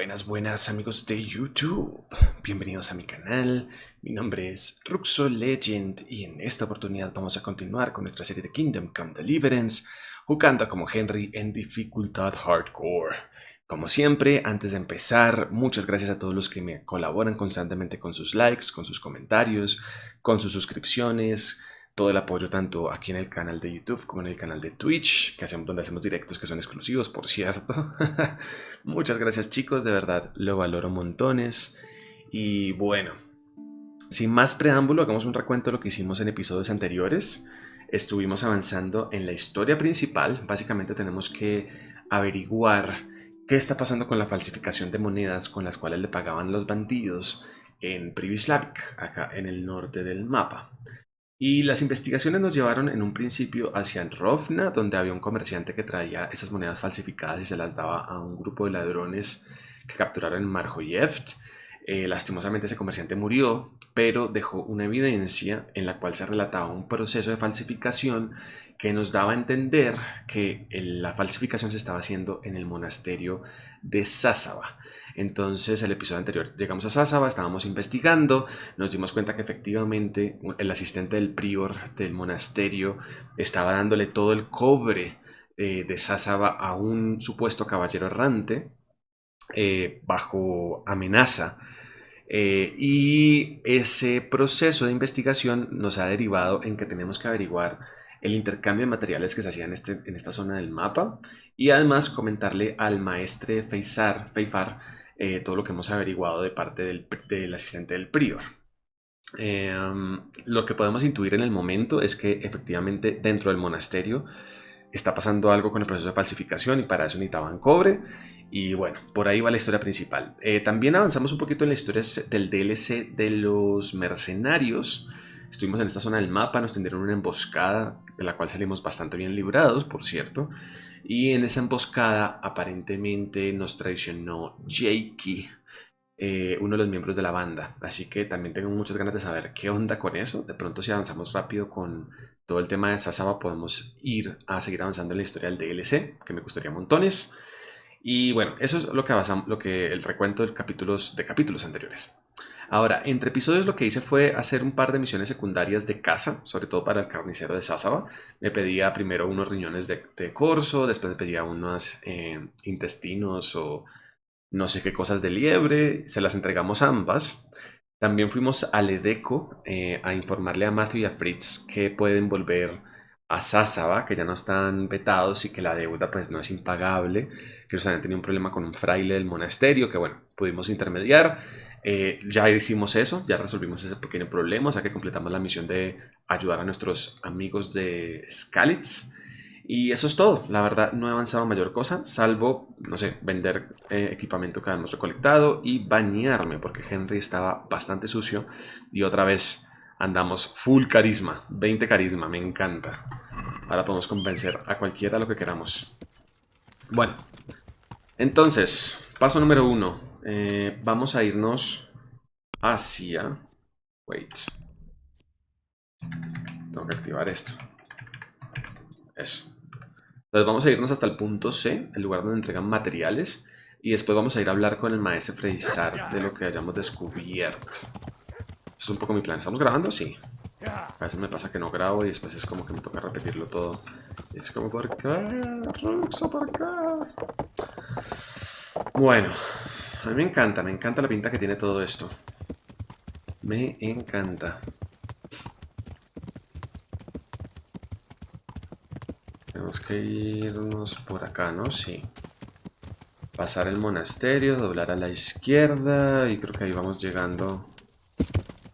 Buenas, buenas amigos de YouTube, bienvenidos a mi canal. Mi nombre es Ruxo Legend y en esta oportunidad vamos a continuar con nuestra serie de Kingdom Come Deliverance, jugando como Henry en dificultad hardcore. Como siempre, antes de empezar, muchas gracias a todos los que me colaboran constantemente con sus likes, con sus comentarios, con sus suscripciones, todo el apoyo tanto aquí en el canal de YouTube como en el canal de Twitch, donde hacemos directos que son exclusivos, por cierto. Muchas gracias, chicos, de verdad lo valoro montones. Y bueno, sin más preámbulo, hagamos un recuento de lo que hicimos en episodios anteriores. Estuvimos avanzando en la historia principal. Básicamente tenemos que averiguar qué está pasando con la falsificación de monedas con las cuales le pagaban los bandidos en Pribislavic, acá en el norte del mapa. Y las investigaciones nos llevaron en un principio hacia Rovna, donde había un comerciante que traía esas monedas falsificadas y se las daba a un grupo de ladrones que capturaron en Marjojeft. Lastimosamente ese comerciante murió, pero dejó una evidencia en la cual se relataba un proceso de falsificación que nos daba a entender que la falsificación se estaba haciendo en el monasterio de Sásava. Entonces, el episodio anterior llegamos a Sásava, estábamos investigando, nos dimos cuenta que efectivamente el asistente del prior del monasterio estaba dándole todo el cobre de Sásava a un supuesto caballero errante bajo amenaza. Y ese proceso de investigación nos ha derivado en que tenemos que averiguar el intercambio de materiales que se hacía en esta zona del mapa y además comentarle al maestre Feifar todo lo que hemos averiguado de parte del asistente del prior. Lo que podemos intuir en el momento es que efectivamente dentro del monasterio está pasando algo con el proceso de falsificación y para eso necesitaban cobre. Y bueno, por ahí va la historia principal. También avanzamos un poquito en la historia del DLC de los mercenarios. Estuvimos en esta zona del mapa, nos tendieron una emboscada de la cual salimos bastante bien librados, por cierto. Y en esa emboscada aparentemente nos traicionó Jakey, uno de los miembros de la banda. Así que también tengo muchas ganas de saber qué onda con eso. De pronto si avanzamos rápido con todo el tema de Sasaba podemos ir a seguir avanzando en la historia del DLC, que me gustaría montones. Y bueno, eso es el recuento de capítulos anteriores. Ahora, entre episodios lo que hice fue hacer un par de misiones secundarias de caza, sobre todo para el carnicero de Sásava. Me pedía primero unos riñones de corzo, después me pedía unos intestinos o no sé qué cosas de liebre, se las entregamos ambas. También fuimos al Edeco a informarle a Matthew y a Fritz que pueden volver a Sásava, que ya no están vetados y que la deuda pues no es impagable, que ellos habían tenido un problema con un fraile del monasterio, que bueno, pudimos intermediar. Ya hicimos eso, ya resolvimos ese pequeño problema, o sea que completamos la misión de ayudar a nuestros amigos de Skalitz. Y eso es todo, la verdad no he avanzado mayor cosa, salvo, no sé, vender equipamiento que habíamos recolectado y bañarme, porque Henry estaba bastante sucio y otra vez andamos full carisma, 20 carisma, me encanta. Ahora podemos convencer a cualquiera lo que queramos. Bueno, entonces, paso número 1, vamos a irnos hacia... Wait, tengo que activar esto. Eso. Entonces vamos a irnos hasta el punto C, el lugar donde entregan materiales, y después vamos a ir a hablar con el maestro Freisar de lo que hayamos descubierto. Eso es un poco mi plan. ¿Estamos grabando? Sí. A veces me pasa que no grabo y después es como que me toca repetirlo todo. Y es como, ¿por qué? Ruxo, ¿por qué? Bueno, a mí me encanta la pinta que tiene todo esto. Me encanta. Tenemos que irnos por acá, ¿no? Sí. Pasar el monasterio, doblar a la izquierda y creo que ahí vamos llegando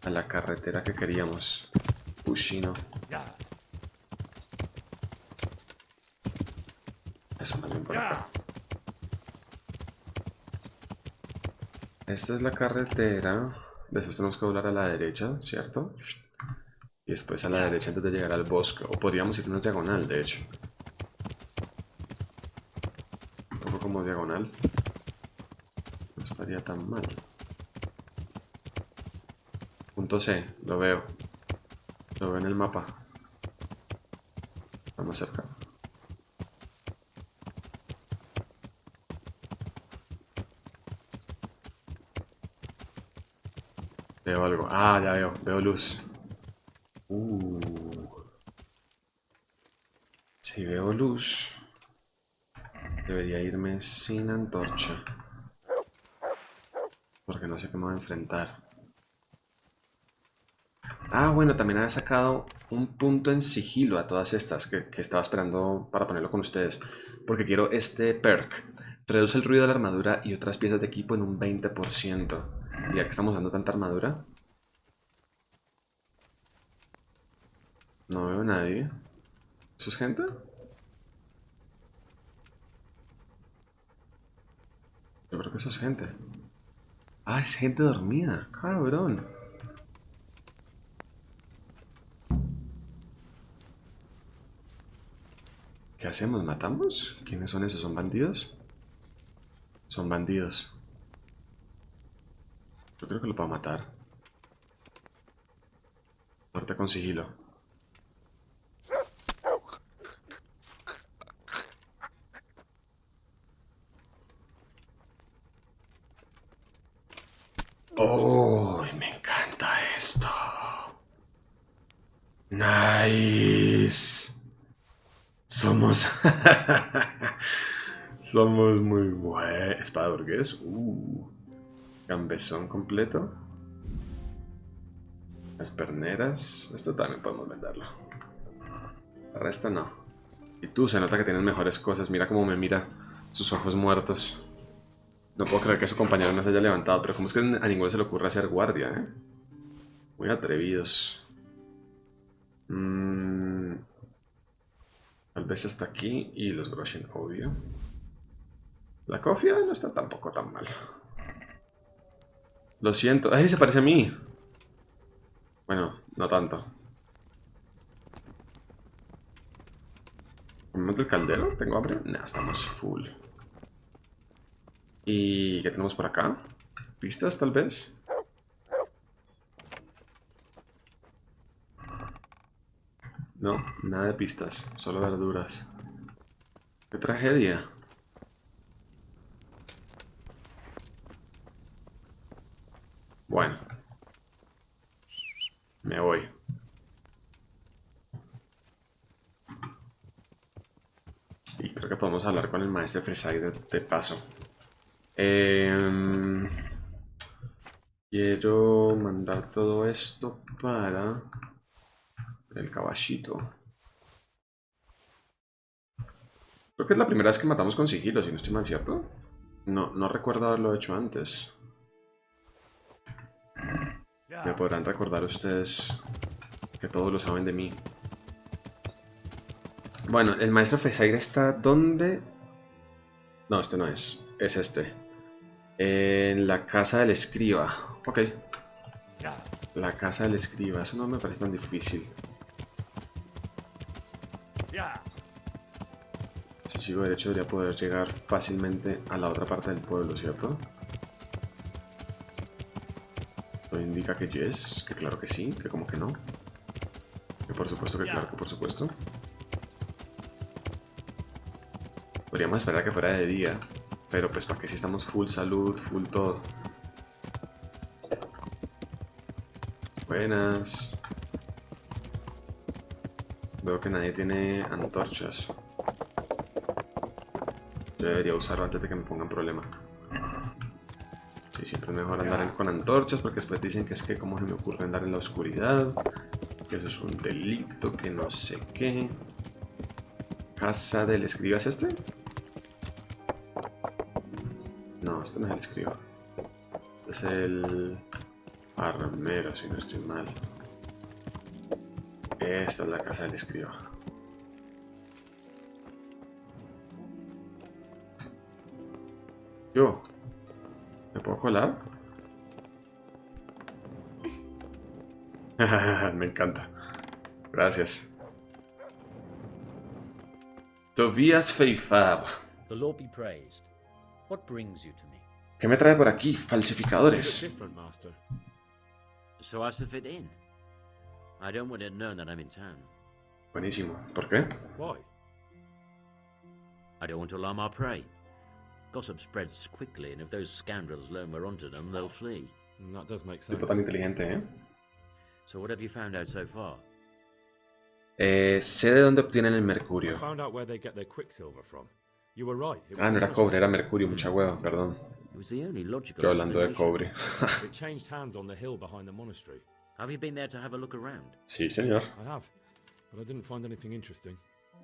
a la carretera que queríamos. Pushino. Eso más bien por acá. Esta es la carretera. Después tenemos que doblar a la derecha, ¿cierto? Y después a la derecha antes de llegar al bosque. O podríamos irnos diagonal, de hecho. Un poco como diagonal. No estaría tan mal. Punto C, lo veo. Lo veo en el mapa. Vamos cerca. Veo algo. Ah, ya veo. Veo luz. Si veo luz, debería irme sin antorcha. Porque no sé qué me voy a enfrentar. Ah, bueno, también había sacado un punto en sigilo a todas estas que estaba esperando para ponerlo con ustedes. Porque quiero este perk. Reduce el ruido de la armadura y otras piezas de equipo en un 20%. Ya que estamos dando tanta armadura. No veo a nadie. ¿Eso es gente? Yo creo que eso es gente. Ah, es gente dormida. Cabrón. ¿Qué hacemos? ¿Matamos? ¿Quiénes son esos? ¿Son bandidos? Son bandidos. Yo creo que lo puedo matar. Muerte con sigilo. ¡Oh! Me encanta esto. Nice. Somos... Somos muy buenos. Espada burgués. Gambesón completo. Las perneras. Esto también podemos venderlo. El resto no. Y tú, se nota que tienes mejores cosas. Mira cómo me mira. Sus ojos muertos. No puedo creer que su compañero no se haya levantado. Pero ¿cómo es que a ninguno se le ocurre hacer guardia, eh? Muy atrevidos. Tal vez hasta aquí. Y los Groshin, obvio. La cofia no está tampoco tan mal. Lo siento. ¡Ay, se parece a mí! Bueno, no tanto. ¿Comemos del caldero? ¿Tengo hambre? Nah, estamos full. ¿Y qué tenemos por acá? ¿Pistas, tal vez? No, nada de pistas. Solo verduras. ¡Qué tragedia! Bueno. Me voy. Y creo que podemos hablar con el maestro Fresai de paso. Quiero mandar todo esto para el caballito. Creo que es la primera vez que matamos con sigilo, si no estoy mal, ¿cierto? No recuerdo haberlo hecho antes. Me podrán recordar ustedes que todos lo saben de mí. Bueno, el maestro Fresaire está ¿dónde? No, este no es. Es este. En la casa del escriba. Ok. La casa del escriba. Eso no me parece tan difícil. Si sigo derecho debería poder llegar fácilmente a la otra parte del pueblo, ¿cierto? Esto indica que yes, que claro que sí, que como que no. Que por supuesto que claro que por supuesto. Podríamos esperar a que fuera de día, pero pues para que si estamos full salud, full todo. Buenas. Veo que nadie tiene antorchas. Yo debería usarlo antes de que me pongan problema. Sí, siempre es mejor andar con antorchas porque después dicen que es que cómo se me ocurre andar en la oscuridad. Que eso es un delito, que no sé qué. Casa del escriba, ¿es este? No, este no es el escriba. Este es el armero, si no estoy mal. Esta es la casa del escriba. Yo, ¿me puedo colar? Me encanta. Gracias. Tobías Feifar. The Lord be praised. What brings you to me? ¿Qué me trae por aquí? Falsificadores. So as to fit in. I don't want it known that I'm in town. Buenísimo. ¿Por qué? Why? I don't want to alarm our prey. Gossip spreads quickly, and if those scoundrels learn we're onto them, they'll flee. That does make sense. Tipo tan inteligente, ¿eh? So what have you found out so far? Sé de dónde obtienen el I mercurio. found out where they get their quicksilver from. You were right. It was Ah, no the era cobre, era monastery. mercurio, mucha hueva, perdón. It was the only logical Yo hablando de explanation. cobre. It changed hands on the hill behind the monastery. Have you been there to have a look around? Sí, señor. I have, but I didn't find anything interesting.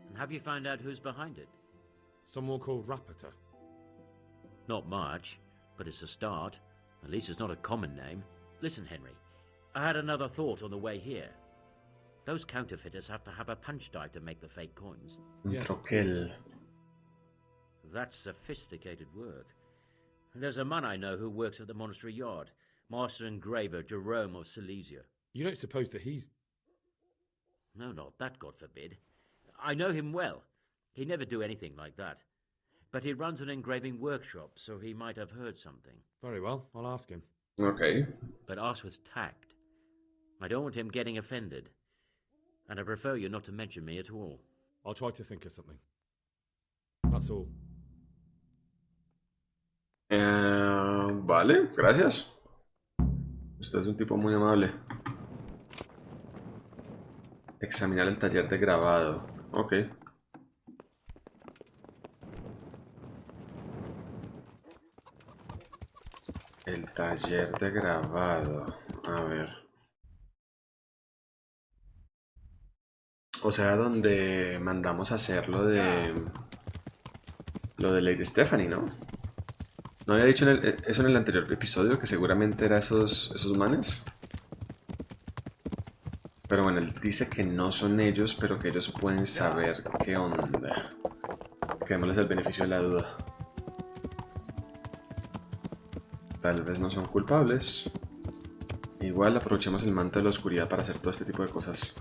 And have you found out who's behind it? Someone called Rapata. Not much, but it's a start. At least it's not a common name. Listen, Henry, I had another thought on the way here. Those counterfeiters have to have a punch dive to make the fake coins. Un Yes, of troquel. That's sophisticated work. There's a man I know who works at the monastery yard, master engraver Jerome of Silesia. You don't suppose that he's... No, not that, God forbid. I know him well. He'd never do anything like that. But he runs an engraving workshop, so he might have heard something. Very well, I'll ask him. Ok. But ask with tact. I don't want him getting offended. And I prefer you not to mention me at all. I'll try to think of something. That's all. Vale, gracias. Usted es un tipo muy amable. Examinar el taller de grabado. Ok. El taller de grabado. A ver. O sea, donde mandamos a hacer lo de Lady Stephanie, ¿no? ¿No había dicho eso en el anterior episodio? Que seguramente era esos manes. Pero bueno, él dice que no son ellos, pero que ellos pueden saber qué onda. Quedémosles el beneficio de la duda. Tal vez no son culpables. Igual aprovechemos el manto de la oscuridad para hacer todo este tipo de cosas.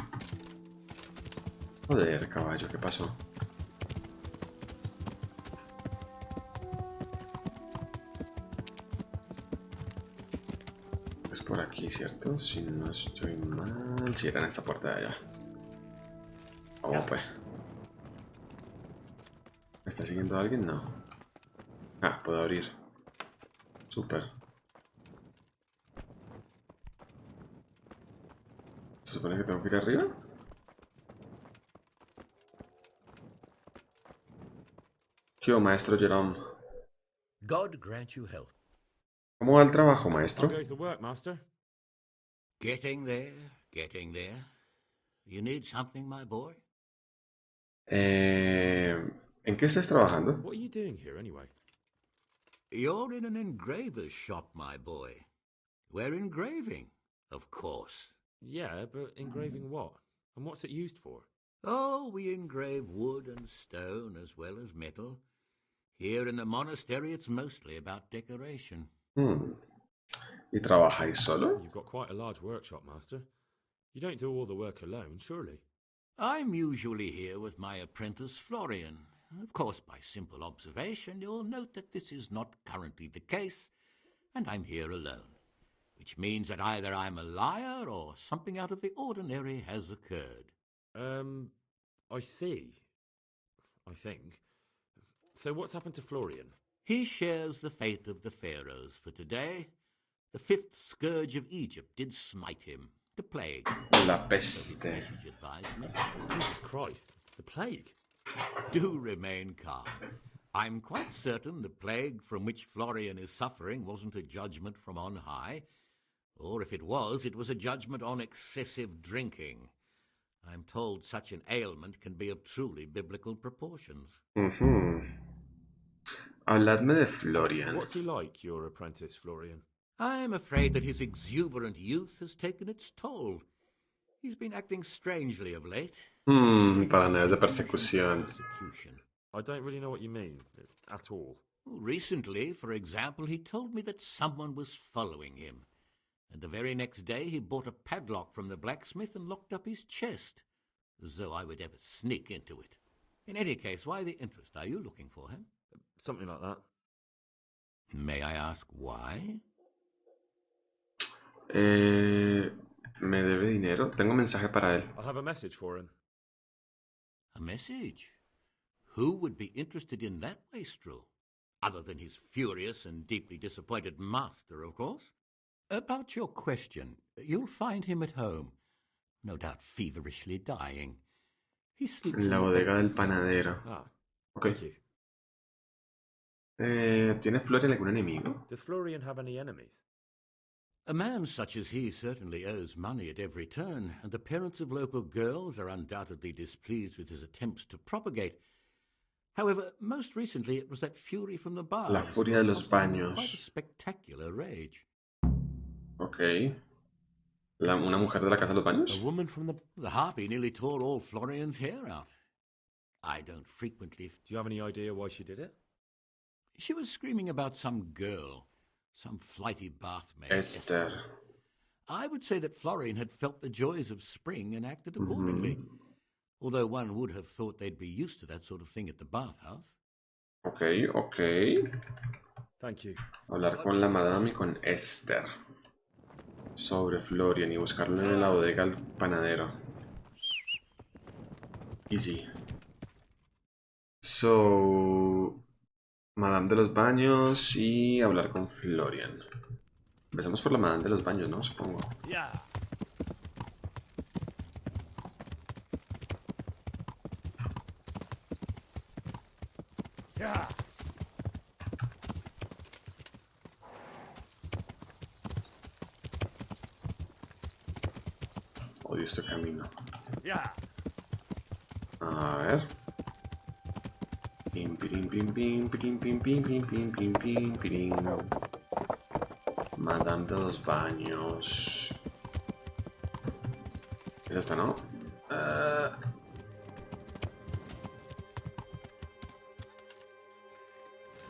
Joder, caballo, ¿qué pasó? Es por aquí, ¿cierto? Si no estoy mal... Sí, era en esta puerta de allá. Vamos pues. ¿Me está siguiendo alguien? No. Ah, puedo abrir. Súper. ¿Se supone que tengo que ir arriba? ¿Qué hubo, maestro Jerome? God grant you health. ¿Cómo va el trabajo, How maestro? goes the work, master? Getting there, getting there. You need something, my boy? ¿En qué estás trabajando? What are you doing here, anyway? You're in an engraver's shop, my boy. We're engraving, of course. Yeah, but engraving what? And what's it used for? Oh, we engrave wood and stone as well as metal. Here in the monastery, it's mostly about decoration. ¿Y trabajáis solo? You've got quite a large workshop, master. You don't do all the work alone, surely? I'm usually here with my apprentice Florian. Of course, by simple observation, you'll note that this is not currently the case, and I'm here alone, which means that either I'm a liar or something out of the ordinary has occurred. I see. I think. So what's happened to Florian? He shares the fate of the pharaohs for today. The fifth scourge of Egypt did smite him, the plague. La So his peste. message advised me. Jesus Christ, the plague. Do remain calm. I'm quite certain the plague from which Florian is suffering wasn't a judgment from on high, or if it was a judgment on excessive drinking. I'm told such an ailment can be of truly biblical proportions. Habladme de Florian. What's he like, your apprentice, Florian? I'm afraid that his exuberant youth has taken its toll. He's been acting strangely of late. Paranoias de persecución. Persecution. I don't really know what you mean, at all. Recently, for example, he told me that someone was following him. And the very next day he bought a padlock from the blacksmith and locked up his chest, as though I would ever sneak into it. In any case, why the interest? Are you looking for him? Something like that. May I ask why? ¿Me debe dinero? Tengo un mensaje para él. I have a message for him. A message? Who would be interested in that wastrel? Other than his furious and deeply disappointed master, of course. About your question, you'll find him at home, no doubt feverishly dying. He sleeps En la on the bodega del baker's floor. panadero. Ah, Ok. thank you. ¿Tiene Florian algún enemigo? Does Florian have any enemies? A man such as he certainly owes money at every turn, and the parents of local girls are undoubtedly displeased with his attempts to propagate. However, most recently it was that fury from the baths. La furia de los caused him quite a baños. spectacular rage. Ok. ¿Una mujer de la casa de los A baños? woman from the... The harpy nearly tore all Florian's hair out. I don't frequently... Do you have any idea why she did it? She was screaming about some girl, some flighty bathmaid. Esther. I would say that Florian had felt the joys of spring and acted accordingly. Although one would have thought they'd be used to that sort of thing at the bathhouse. Ok, ok. Thank you. Hablar con la madame y con Esther. Sobre Florian y buscarlo en la bodega al panadero. Easy. So... Madame de los baños y hablar con Florian. Empecemos por la Madame de los baños, ¿no? Supongo. Yeah. Yeah. Odio este camino. Yeah. A ver. Pim, pirim, pim, pim, pirim, pim, pim, pim, pim, pim, pim, pirim. Madame de los baños. Es esta, ¿no?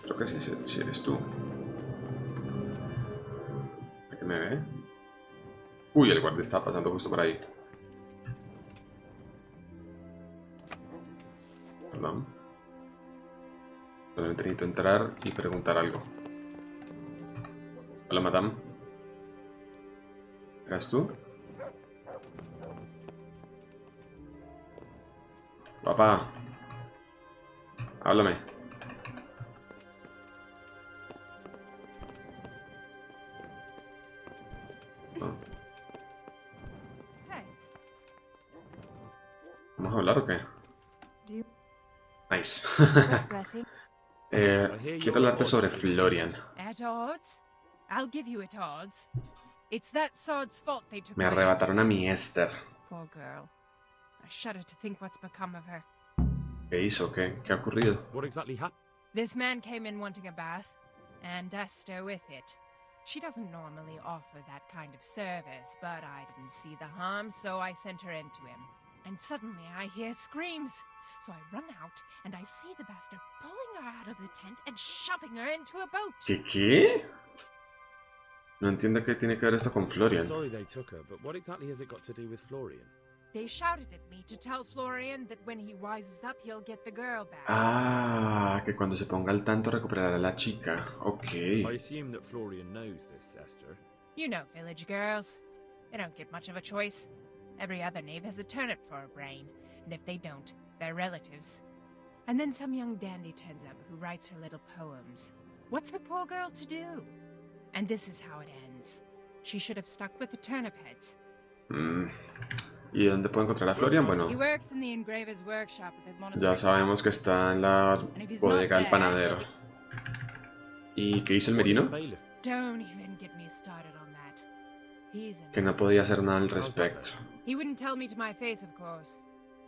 Creo que sí, sí eres tú. ¿A qué me ve? Uy, el guardia está pasando justo por ahí. Perdón. Solamente necesito entrar y preguntar algo. Hola, madame. ¿Eras tú? Papá. Háblame. No. ¿Vamos a hablar o qué? Nice. Quiero hablarte sobre Florian. At odds? I'll give you at odds. It's that sod's fault they took Me my arrebataron Esther. a mi Esther. Poor girl. I shudder to think what's become of her. ¿Qué hizo? ¿Qué ha ocurrido? What exactly happened? This man came in wanting a bath, and Esther with it. She doesn't normally offer that kind of service, but I didn't see the harm, so I sent her in to him. And suddenly I hear screams. So I run out, and I see the bastard pulling her out of the tent and shoving her into a boat. ¿Qué? No entiendo qué tiene que ver esto con I'm Florian. sorry they took her, but what exactly has it got to do with Florian? They shouted at me to tell Florian that when he wises up, he'll get the girl back. Ah, que cuando se ponga al tanto recuperará a la chica. Ok. I assume that Florian knows this, Esther. You know village girls. They don't get much of a choice. Every other knave has a turnip for a brain, and if they don't, they're relatives. And then some young dandy turns up who writes her little poems. What's the poor girl to do? And this is how it ends. She should have stuck with the turnip heads. ¿Y dónde puedo encontrar a Florian? Bueno, He works in the engraver's workshop at the monastery. ya sabemos que está en la bodega del panadero. ¿Y qué hizo el merino? Bailiff. Don't even get me started on that. He's a Que no podía hacer nada al respecto. He wouldn't tell me to my face, of course.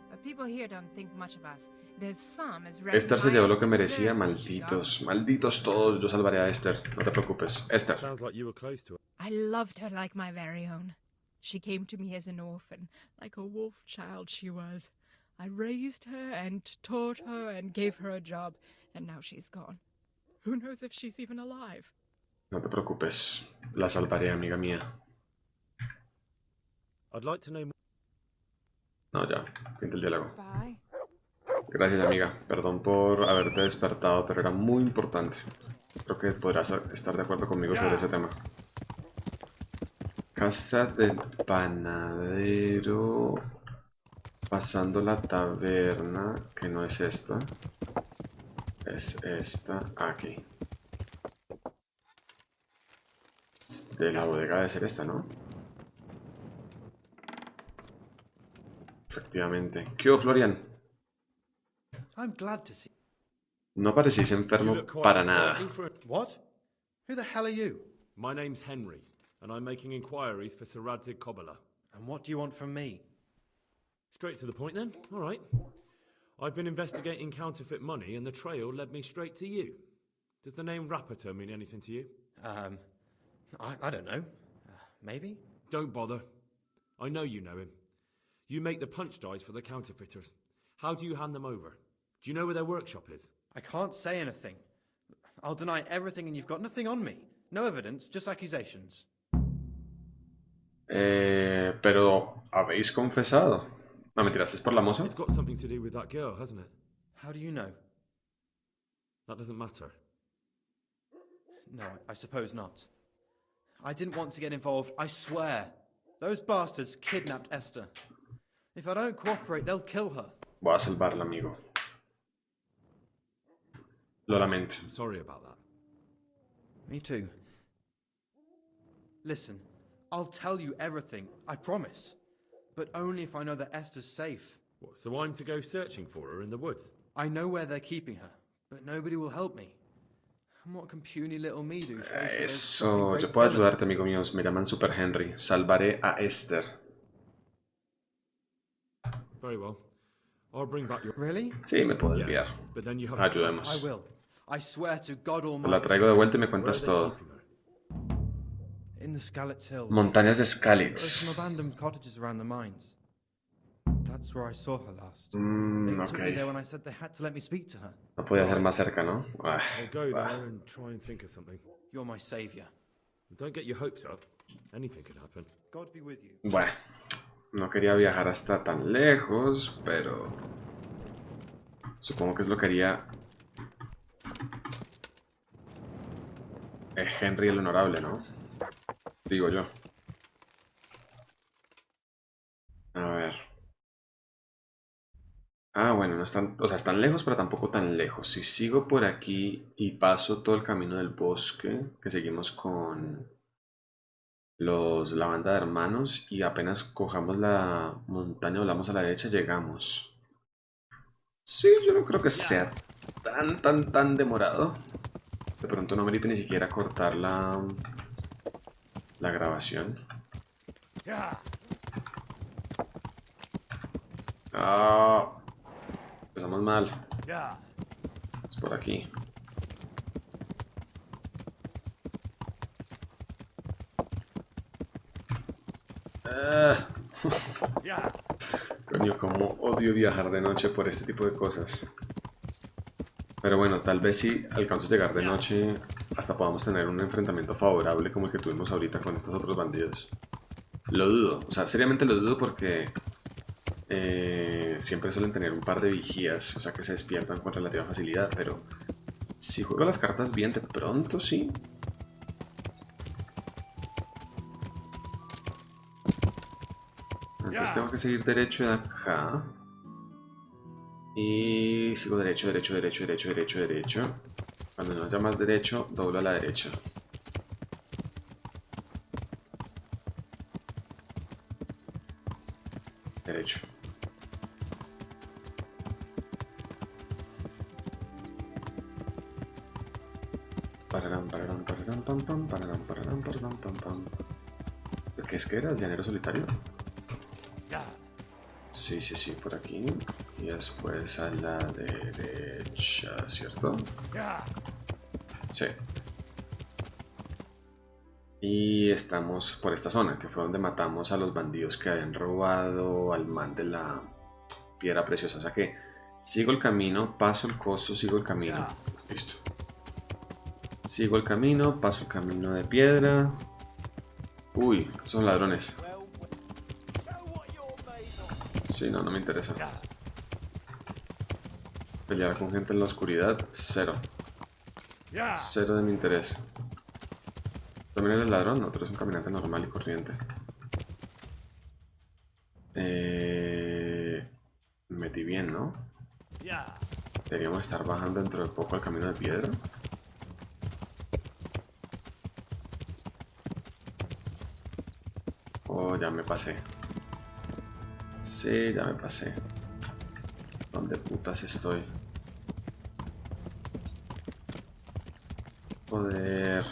But people here don't think much of us. There's some as Esther se llevó lo que recognized merecía, as what she got. malditos. Malditos todos, yo salvaré a Esther. No te preocupes. Esther. Sounds like you were close to her. I loved her like my very own. She came to me as an orphan, like a wolf child she was. I raised her and taught her and gave her a job, and now she's gone. Who knows if she's even alive? No te preocupes. La salvaré, amiga mía. I'd like to know more. No, ya. Fin del diálogo. Bye. Gracias, amiga. Perdón por haberte despertado, pero era muy importante. Creo que podrás estar de acuerdo conmigo sobre ese tema. Casa del panadero. Pasando la taberna, que no es esta. Es esta aquí. De la bodega debe ser esta, ¿no? Efectivamente. ¿Qué hubo, Florian? I'm glad to see. No parecéis You enfermo look quite para nada. sprightly for What? Who the hell are you? My name's Henry, and I'm making inquiries for Sir Radzig Kobyla. And what do you want from me? Straight to the point then. All right. I've been investigating counterfeit money, and the trail led me straight to you. Does the name Rappator mean anything to you? I don't know. Maybe? Don't bother. I know you know him. You make the punch dice for the counterfeiters. How do you hand them over? Do you know where their workshop is? I can't say anything. I'll deny everything and you've got nothing on me. No evidence, just accusations. Pero habéis confesado. No, mentiras, ¿es por la moza? It's got something to do with that girl, hasn't it? How do you know? That doesn't matter. No, I suppose not. I didn't want to get involved, I swear. Those bastards kidnapped Esther. If I don't cooperate, they'll kill her. Voy a salvarla, amigo. Lo lamento. I'm sorry about that. Me too. Listen, I'll tell you everything, I promise. But only if I know that Esther's safe. What, so I'm to go searching for her in the woods? I know where they're keeping her, but nobody will help me. And what can puny little me do? Eso, yo puedo ayudarte, amigo mío. Me llaman Super Henry. Salvaré a Esther. Very well. I'll bring back your... Really? Sí, me puedo desviar. But then you have Ayudemos. I will. I swear to God Te la Almighty. traigo de vuelta y me Where are cuentas they todo. keeping her? In the Skalitz Hills. Montañas de There are Skalitz. some abandoned cottages around the mines. That's where I saw her last. They took me there Ok. when I said they had to let me speak to her. No podía ser más cerca, ¿no? Ah, I'll go there and try and think of something. You're my savior. Don't get your hopes up. Anything could happen. God be with you. Bueno, no quería viajar hasta tan lejos, pero supongo que es lo que haría Henry el Honorable, ¿no? Digo yo. A ver. Ah, bueno, no están, o sea, están lejos, pero tampoco tan lejos. Si sigo por aquí y paso todo el camino del bosque, que seguimos con la banda de hermanos, y apenas cojamos la montaña, volamos a la derecha, llegamos. Sí, yo no creo que sea tan demorado. De pronto no merite ni siquiera cortar la grabación. Ah, empezamos mal. Es por aquí. Coño, como odio viajar de noche por este tipo de cosas. Pero bueno, tal vez si alcanzo a llegar de noche, hasta podamos tener un enfrentamiento favorable como el que tuvimos ahorita con estos otros bandidos. Lo dudo, o sea, seriamente lo dudo porque siempre suelen tener un par de vigías, o sea que se despiertan con relativa facilidad, pero si juego las cartas bien, de pronto sí. Entonces tengo que seguir derecho de acá. Y sigo derecho. Cuando no haya más derecho, doblo a la derecha. Derecho. ¿Qué es que era? ¿El llanero solitario? Sí, por aquí. Y después a la derecha, ¿cierto? Sí. Y estamos por esta zona, que fue donde matamos a los bandidos que habían robado al man de la piedra preciosa. O sea que sigo el camino, paso el coso, sigo el camino. Listo. Sigo el camino, paso el camino de piedra. Uy, son ladrones. Sí, no me interesa. Pelear con gente en la oscuridad, cero. Cero de mi interés. ¿También eres ladrón? No, tú eres un caminante normal y corriente. Metí bien, ¿no? Deberíamos estar bajando dentro de poco al camino de piedra. ya me pasé. Sí, ya me pasé. ¿Dónde putas estoy? Joder.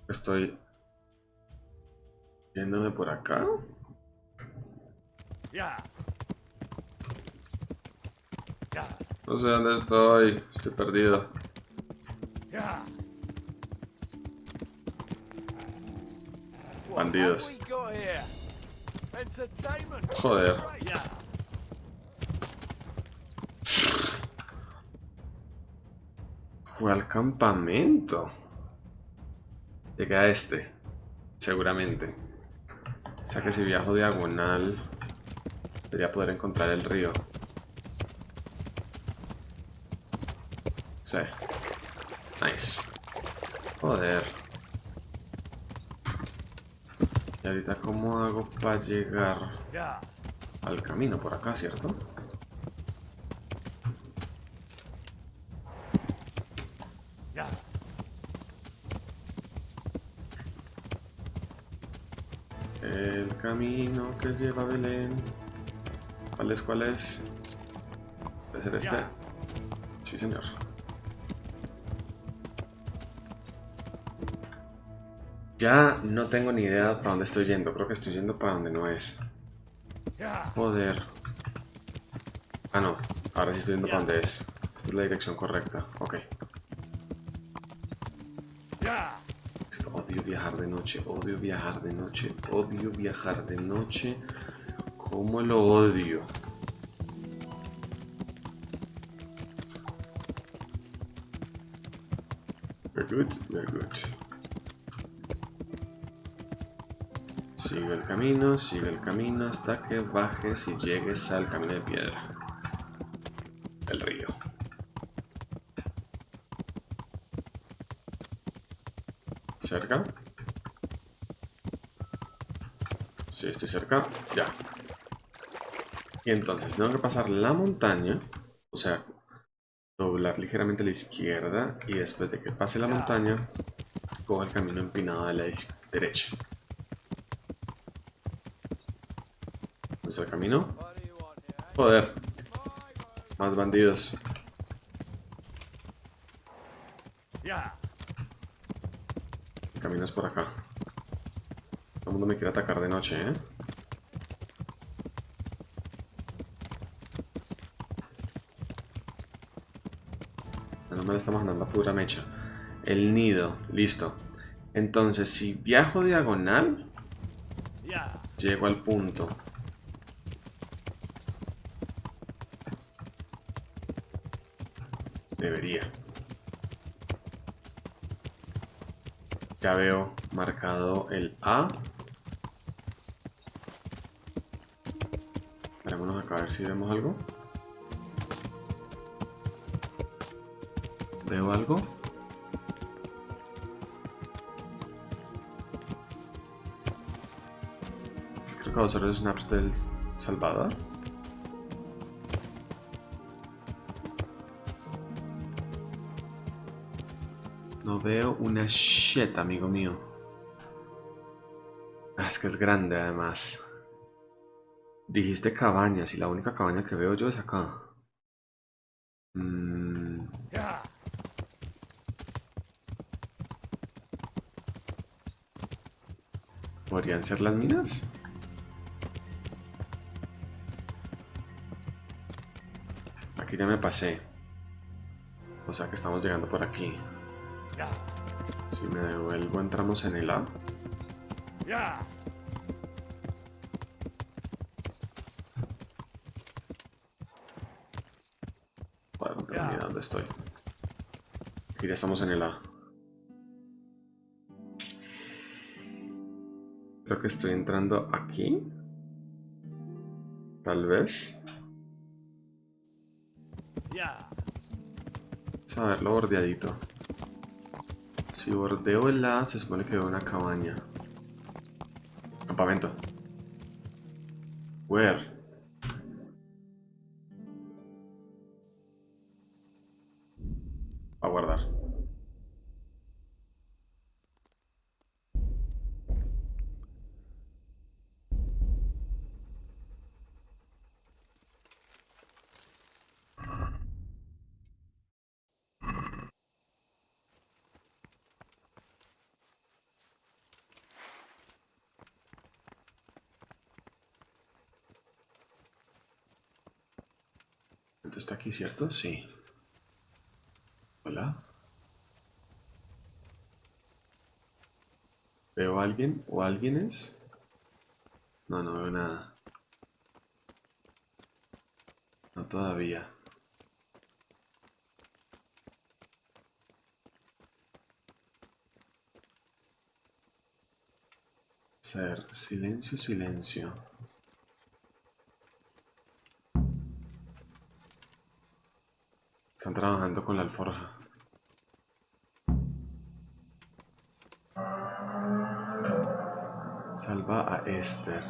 Estoy yéndome por acá. No sé dónde estoy. Estoy perdido. Bandidos. Joder. Fue al campamento. Llegué a este. Seguramente. O sea que si viajo diagonal, debería poder encontrar el río. Sí. Nice. Joder. ¿Y ahorita cómo hago para llegar al camino por acá, cierto? El camino que lleva a Belén. ¿Cuál es? ¿Cuál es? ¿Puede ser este? Sí, señor. Ya no tengo ni idea para dónde estoy yendo. Creo que estoy yendo para donde no es. Joder. Ah, no. Ahora sí estoy yendo para donde es. Esta es la dirección correcta. Ok. Esto, odio viajar de noche. Odio viajar de noche. Odio viajar de noche. ¿Cómo lo odio? Very good, very good. Sigue el camino hasta que bajes y llegues al camino de piedra. El río. ¿Cerca? Sí, estoy cerca. Ya. Y entonces tengo que pasar la montaña. O sea, doblar ligeramente a la izquierda. Y después de que pase la montaña, cojo el camino empinado a la derecha. ¿Dónde está el camino? Joder. Más bandidos. El camino es por acá. Todo el mundo me quiere atacar de noche, ¿eh? No me la estamos andando a pura mecha. El nido, listo. Entonces, si viajo diagonal, llego al punto. Debería. Ya veo marcado el A. Parémonos acá a ver si vemos algo. ¿Veo algo? Creo que va a usar los snaps del Salvador. No veo una shit, amigo mío. Ah, es que es grande además. Dijiste cabañas y la única cabaña que veo yo es acá. ¿Podrían ser las minas? Aquí ya me pasé. O sea que estamos llegando por aquí. Si me devuelvo, entramos en el A. Joder, no tengo ni idea dónde estoy. Aquí ya estamos en el A. Creo que estoy entrando aquí. Tal vez. Vamos a verlo bordeadito. Si bordeo el A, se supone que veo una cabaña. Campamento. Where? A guardar. Esto está aquí, ¿cierto? Sí. Hola. ¿Veo a alguien o alguienes? No, no veo nada. No todavía. Ser silencio, silencio. Están trabajando con la alforja. Salva a Esther.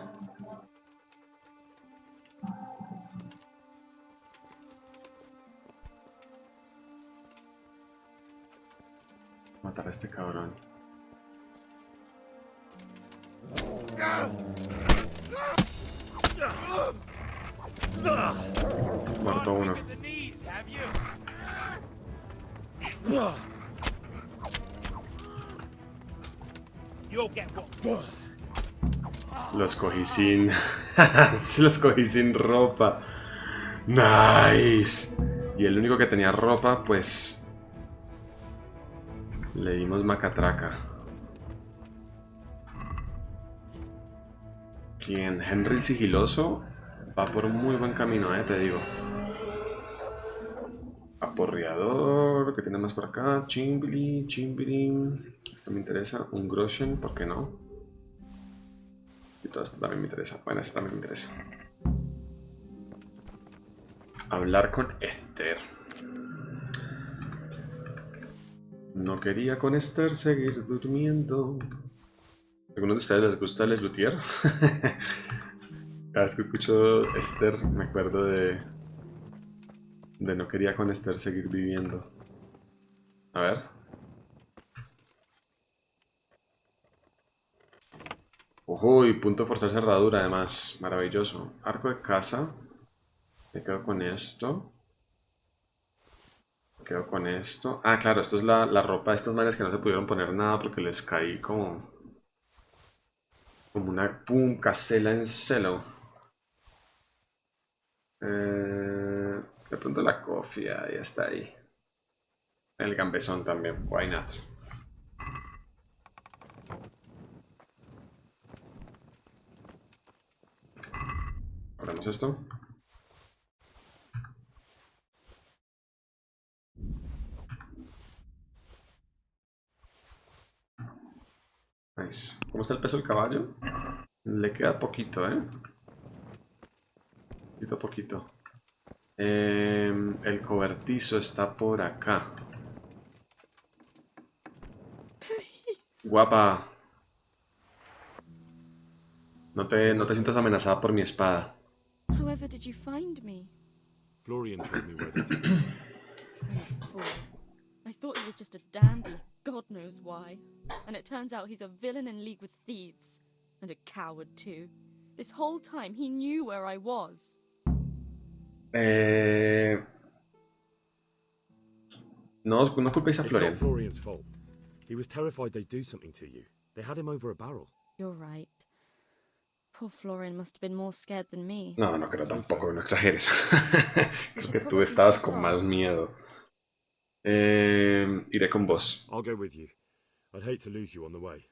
Matar a este cabrón. Muerto uno. Los cogí sin... los cogí sin ropa. Nice. Y el único que tenía ropa, pues... le dimos macatraca. Quien Henry el sigiloso va por un muy buen camino, te digo. Aporreador, ¿qué tiene más por acá? Chimbili, chimbili. Esto me interesa. Un Groshen, ¿por qué no? Y todo esto también me interesa. Bueno, esto también me interesa. Hablar con Esther. No quería con Esther seguir durmiendo. ¿A algunos de ustedes les gusta el luthier? Cada vez que escucho Esther me acuerdo de no quería con Esther seguir viviendo. A ver. Uy, punto de forzar cerradura además. Maravilloso. Arco de caza. Me quedo con esto. Me quedo con esto. Ah, claro, esto es la ropa de estos manes que no se pudieron poner nada porque les caí como una pum casela en celo. De pronto la cofia ya está ahí. El gambesón también, why not. Abrimos esto. Nice. ¿Cómo está el peso del caballo? Le queda poquito, Poquito, poquito. El cobertizo está por acá. Guapa. No te sientas amenazada por mi espada. However did you find me? Florian told me where they took you. I'm a fool. I thought he was just a dandy, God knows why. And it turns out he's a villain in league with thieves. And a coward too. This whole time he knew where I was. No, no culpéis a It's Florian. not Florian's fault. He was terrified they'd do something to you. They had him over a barrel. You're right. Poor Florian must have been more scared than me. No, no creo tampoco, no exageres. Creo que tú probably estabas set con off. más miedo. Iré con vos. I'll go with you. I'd hate to lose you on the way.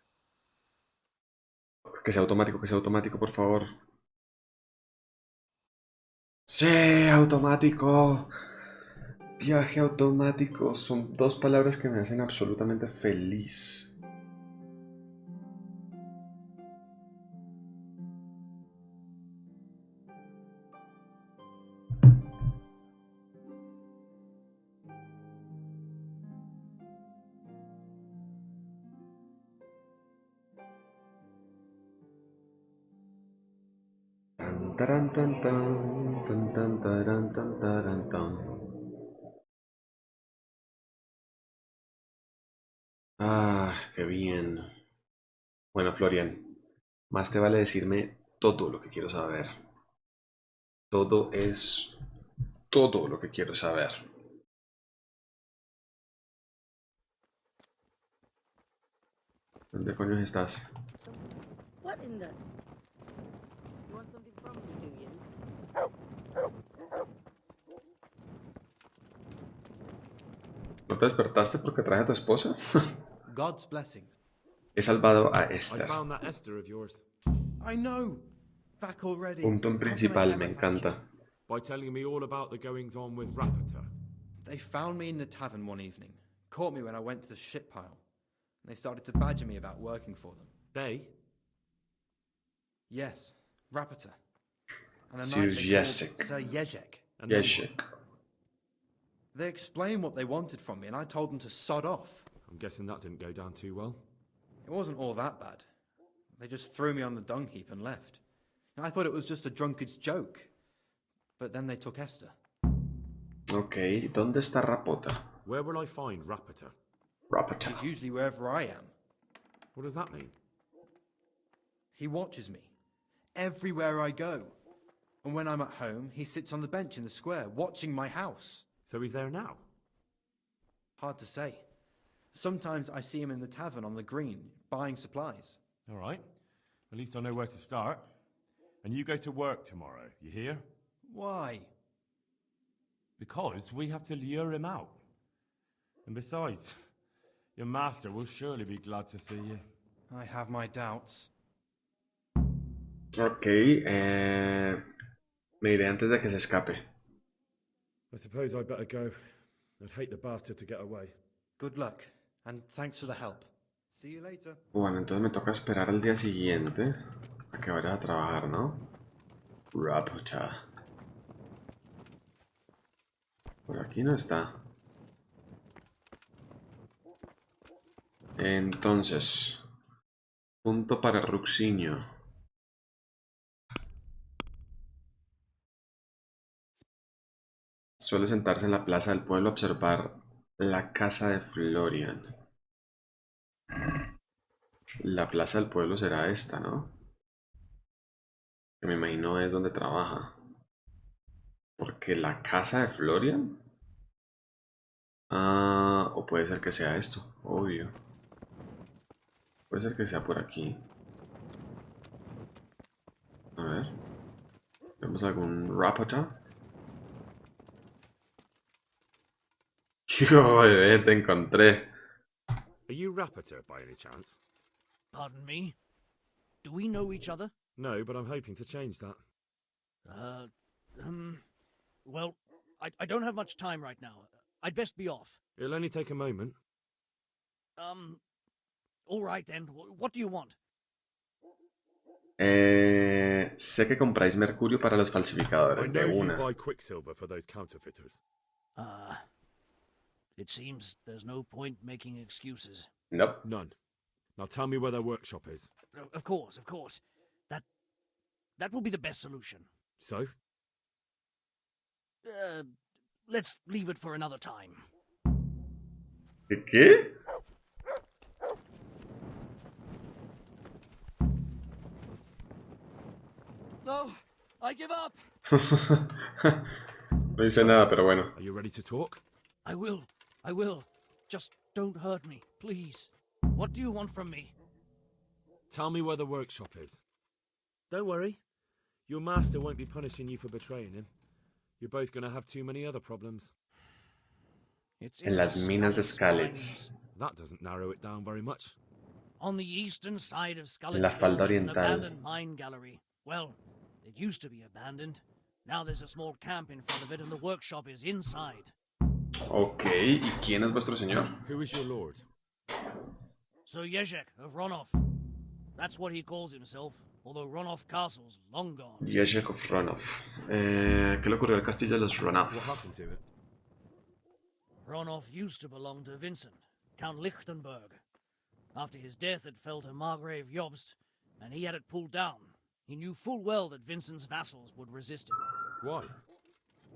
Que sea automático, por favor. ¡Sí, automático! Viaje automático. Son dos palabras que me hacen absolutamente feliz. Tan, taran, tan, tan, tan, tan, taran, tan, taran, tan. Ah, qué bien. Bueno, Florian, más te vale decirme todo lo que quiero saber. Todo es todo lo que quiero saber. ¿Dónde coño estás? What in the... You want something from me, do you? ¿No te despertaste porque traje a tu esposa? God's blessings. He salvado a I Esther. found that Esther of yours. I know. Back already. Punto en How can I principal, ever me thank encanta. you? By telling me all about the goings on with Rapita. They found me in the tavern one evening, caught me when I went to the ship pile, and they started to badger me about working for them. They? Yes, Rapita. And a Sir knight they called Jezek. Sir Jezek. And then Jezek. They explained what they wanted from me, and I told them to sod off. what? I'm guessing that didn't go down too well. It wasn't all that bad. They just threw me on the dung heap and left. I thought it was just a drunkard's joke. But then they took Esther. Ok, ¿dónde está Rapota? Where will I find Rapita? Rapota. He's usually wherever I am. What does that mean? He watches me. Everywhere I go. And when I'm at home, he sits on the bench in the square, watching my house. So he's there now? Hard to say. Sometimes I see him in the tavern on the green, buying supplies. All right. At least I know where to start. And you go to work tomorrow, you hear? Why? Because we have to lure him out. And besides, your master will surely be glad to see you. I have my doubts. Ok, me iré antes de que se escape. I suppose I better go. I'd hate the bastard to get away. Good luck, and thanks for the help. See you later. Bueno, entonces me toca esperar al día siguiente a que vayas a trabajar, ¿no? Rapota. Por aquí no está. Entonces, punto para Ruxinio. Suele sentarse en la plaza del pueblo a observar la casa de Florian. La plaza del pueblo será esta, ¿no? Que me imagino es donde trabaja. Porque la casa de Florian. Ah, o puede ser que sea esto, obvio. Puede ser que sea por aquí. A ver. ¿Vemos algún Rapota? Yo, bebé, te encontré. Are you Rapita by any chance? Pardon me? Do we know each other? No, but I'm hoping to change that. Well, I don't have much time right now. I'd best be off. It'll only take a moment. All right then. What do you want? Sé que compráis mercurio para los I falsificadores, know de you una. buy quicksilver for those counterfeiters. It seems there's no point making excuses. Nope. None. Now tell me where their workshop is. Of course. That will be the best solution. So? Let's leave it for another time. ¿Qué? No, I give up. No hice nada, pero bueno. Are you ready to talk? I will. Just don't hurt me, please. What do you want from me? Tell me where the workshop is. Don't worry. Your master won't be punishing you for betraying him. You're both going to have too many other problems. It's En las minas de Skalitz. That doesn't narrow it down very much. On the eastern side of Skalitz La falda there's an oriental. abandoned mine gallery. Well, it used to be abandoned. Now there's a small camp in front of it and the workshop is inside. Ok, ¿y quién es vuestro señor? Who is your lord? Sir Jezek of Ronov. That's what he calls himself, although Ronov Castle's long gone. Jezek of Ronov. ¿Qué le ocurrió al castillo de los Ronov? What happened to it? Ronov used to belong to Vincent, Count Lichtenberg. After his death it fell to Margrave Jobst, and he had it pulled down. He knew full well that Vincent's vassals would resist him. Why?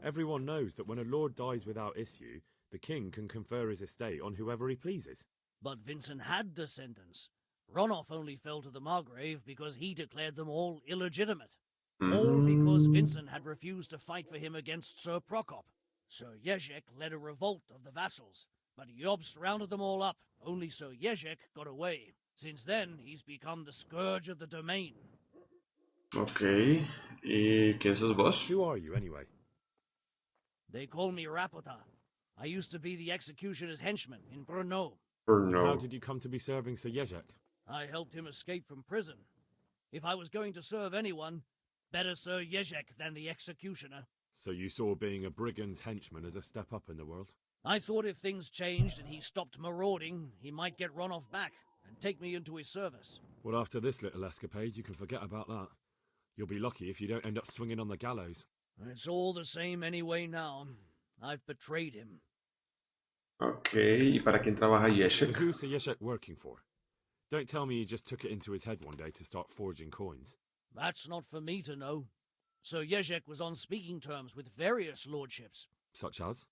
Everyone knows that when a lord dies without issue, the king can confer his estate on whoever he pleases. But Vincent had descendants. Ronov only fell to the Margrave because he declared them all illegitimate. All because Vincent had refused to fight for him against Sir Prokop. Sir Jezek led a revolt of the vassals, but Jobst rounded them all up. Only Sir Jezek got away. Since then, he's become the scourge of the domain. Ok, ¿y quién sos vos? Who are you, anyway? They call me Rapota. I used to be the executioner's henchman in Brno. How did you come to be serving Sir Jezek? I helped him escape from prison. If I was going to serve anyone, better Sir Jezek than the executioner. So you saw being a brigand's henchman as a step up in the world? I thought if things changed and he stopped marauding, he might get Ronoff back and take me into his service. Well, after this little escapade, you can forget about that. You'll be lucky if you don't end up swinging on the gallows. It's all the same anyway now. I've betrayed him. Okay, ¿y para quién trabaja So Jezek? who's Sir Jezek working for? Don't tell me he just took it into his head one day to start forging coins. That's not for me to know. Sir Jezek was on speaking terms with various lordships. Such as?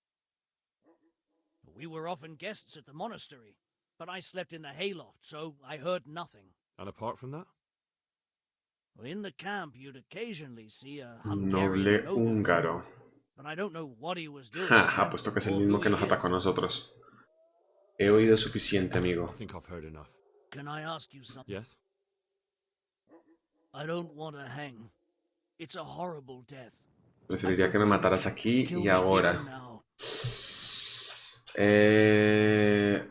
We were often guests at the monastery, but I slept in the hayloft, so I heard nothing. And apart from that? In the camp, you'd occasionally see a Noble Hungarian noble, húngaro. but I don't know what he was doing. Ja, apuesto que es el mismo que nos atacó a nosotros. He oído suficiente, amigo. I think I've heard enough. Can I ask you something? Yes? I don't want to hang. It's a horrible death. Preferiría que me mataras aquí Kill y me ahora. here now.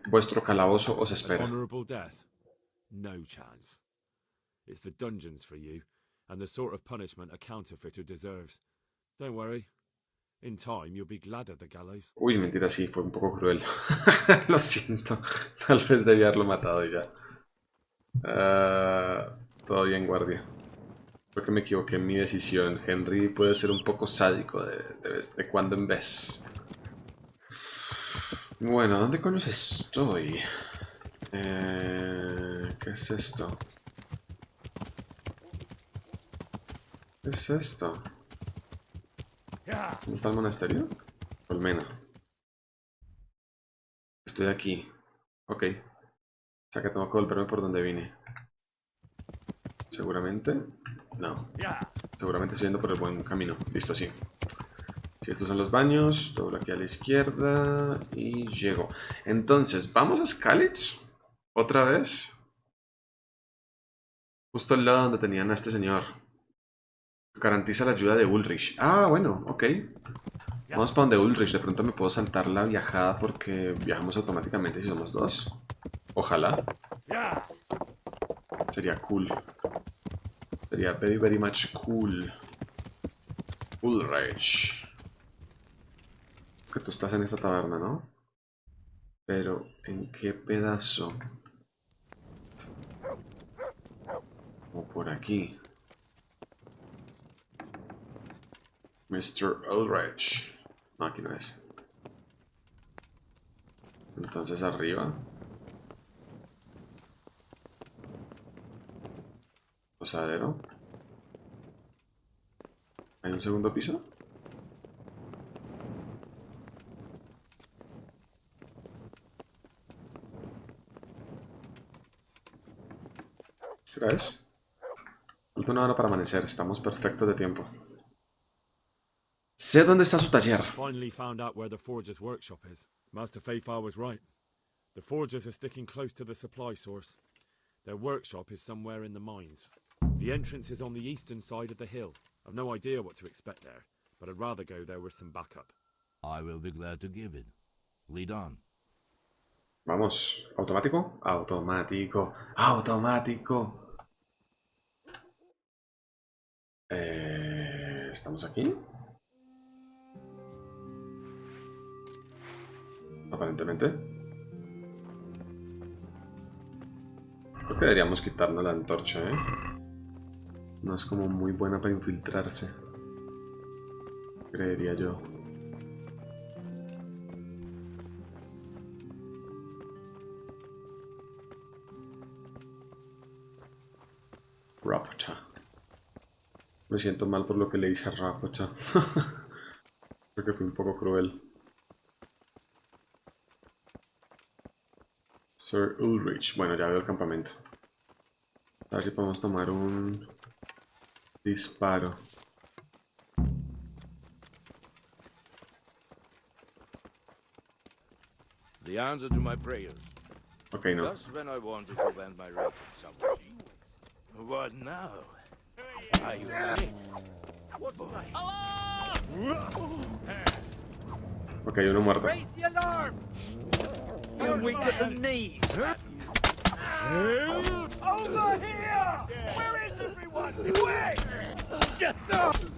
Vuestro calabozo os An espera. honourable death? No chance. It's the dungeons for you, and the sort of punishment a counterfeiter deserves. Don't worry. In time, you'll be glad of the gallows. Uy, mentira, sí, fue un poco cruel. Lo siento. Tal vez debía haberlo matado ya. Todo bien, guardia. Creo que me equivoqué en mi decisión. Henry puede ser un poco sádico de cuando en vez. Bueno, ¿dónde coño estoy? ¿Qué es esto? ¿Qué es esto? ¿Dónde está el monasterio? Colmena. Estoy aquí. Ok. O sea que tengo que volverme por donde vine. Seguramente. No. Seguramente estoy yendo por el buen camino. Listo, sí. Si estos son los baños, doblo aquí a la izquierda y llego. Entonces, ¿vamos a Skalitz? ¿Otra vez? Justo al lado donde tenían a este señor. Garantiza la ayuda de Ulrich. Ah, bueno, ok. Vamos para donde Ulrich. De pronto me puedo saltar la viajada porque viajamos automáticamente si somos dos. Ojalá. Sería cool. Sería very, very much cool. Ulrich. Que tú estás en esta taberna, ¿no? Pero, ¿en qué pedazo? O por aquí. Mr. Ulrich. No, aquí no es. Entonces arriba. Posadero. ¿Hay un segundo piso? ¿Qué hora es? Falta una hora para amanecer. Estamos perfectos de tiempo. Sé dónde está su taller. Finally found out where the forger's workshop is. Master Fayfar was right. The forgers are sticking close to the supply source. Their workshop is somewhere in the mines. The entrance is on the eastern side of the hill. I've no idea what to expect there, but I'd rather go there with some backup. I will be glad to give it. Lead on. Vamos. ¿Automático? Automático. Automático. ¿Estamos aquí? Aparentemente. Creo que deberíamos quitarnos la antorcha, ¿eh? No es como muy buena para infiltrarse. Creería yo. Rapota. Me siento mal por lo que le hice a Rapota. Creo que fue un poco cruel. Sir Ulrich. Bueno, ya veo el campamento. A ver si podemos tomar un disparo. The answer to my prayers. Ok, no. Just when I wanted to vent my rage at someone. What now? Are you ready? What for? Ok, uno muerto. Raise your You're weak at the knees. Over here! Where is everyone? Quick!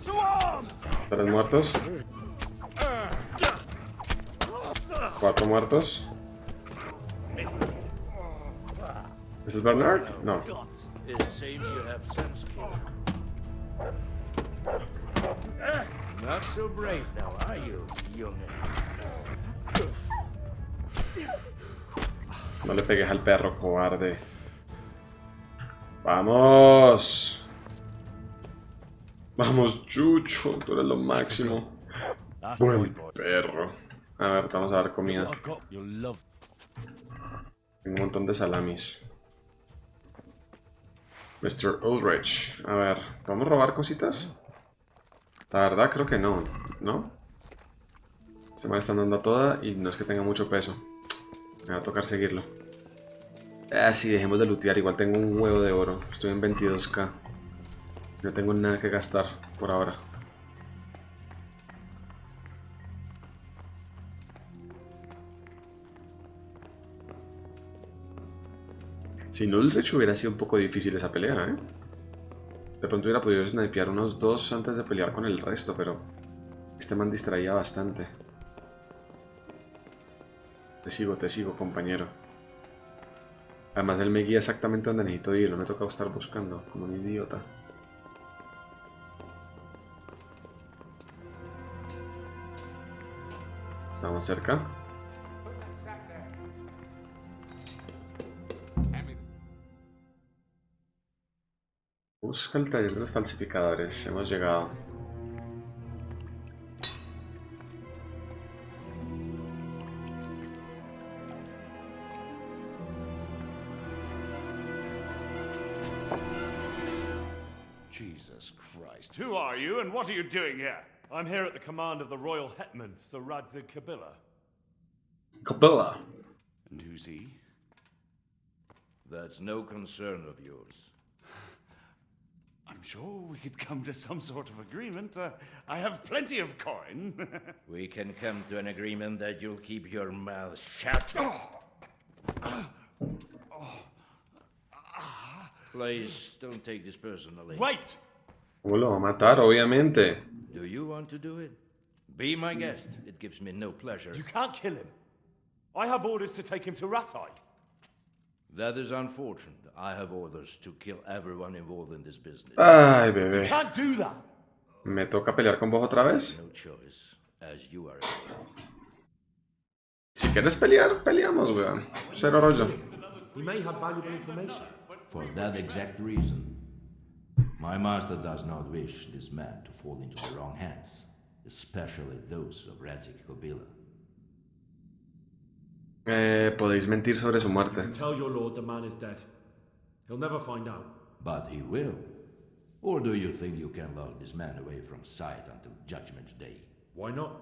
To arms! 3 muertos. 4 muertos. ¿Ese es Bernard? No. It seems you have sense, kid. Not so brave now, are you, young'un? No le pegues al perro, cobarde. ¡Vamos! Vamos, Chucho, tú eres lo máximo. Buen perro. A ver, vamos a dar comida. Tengo un montón de salamis. Mr. Ulrich. A ver, ¿vamos a robar cositas? La verdad creo que no, ¿no? Se me está dando toda y no es que tenga mucho peso. Me va a tocar seguirlo. Sí, dejemos de lootear. Igual tengo un huevo de oro. Estoy en 22k. No tengo nada que gastar por ahora. Sin Ulrich hubiera sido un poco difícil esa pelea, ¿eh? De pronto hubiera podido snipear unos 2 antes de pelear con el resto, pero este man distraía bastante. Te sigo, compañero. Además él me guía exactamente donde necesito ir, no me toca estar buscando, como un idiota. Estamos cerca. Busca el taller de los falsificadores. Hemos llegado. Jesus Christ. Who are you and what are you doing here? I'm here at the command of the royal hetman, Sir Radzig Kabila. Kabila. And who's he? That's no concern of yours. I'm sure we could come to some sort of agreement. I have plenty of coin. We can come to an agreement that you'll keep your mouth shut. Please, don't take this personally. Wait! ¿Cómo lo va a matar? Obviamente. Do you want to do it? Be my guest. It gives me no pleasure. You can't kill him. I have orders to take him to Ratai. That is unfortunate. I have orders to kill everyone involved in this business. Ay, bebé. You can't do that. ¿Me toca pelear con vos otra vez? No choice, as you are. Si quieres pelear, peleamos, weón. Cero rollo. He may have valuable information. For that exact reason, my master does not wish this man to fall into the wrong hands, especially those of Radzig Kabila. Podéis mentir sobre su muerte. Tell your lord the man is dead. He'll never find out. But he will. Or do you think you can lock this man away from sight until Judgment Day? Why not?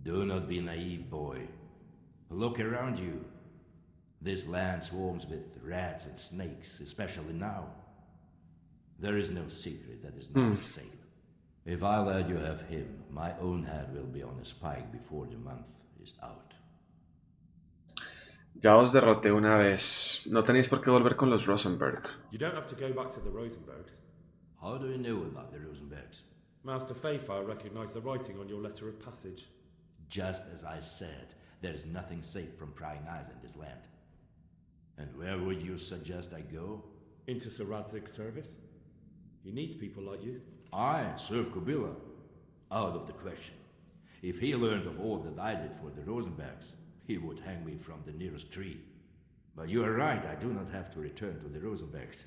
Do not be naive, boy. Look around you. This land swarms with rats and snakes, especially now. There is no secret that is not for sale. If I let you have him, my own head will be on a spike before the month is out. Ya os derroté una vez. No tenéis por qué volver con los Rosenberg. You don't have to go back to the Rosenbergs. How do you know about the Rosenbergs? Master Fayfire recognized the writing on your letter of passage. Just as I said, there is nothing safe from prying eyes in this land. And where would you suggest I go? Into Sir Radzig's service. He needs people like you. I serve Kabila. Out of the question. If he learned of all that I did for the Rosenbergs, he would hang me from the nearest tree. But you are right, I do not have to return to the Rosenbergs.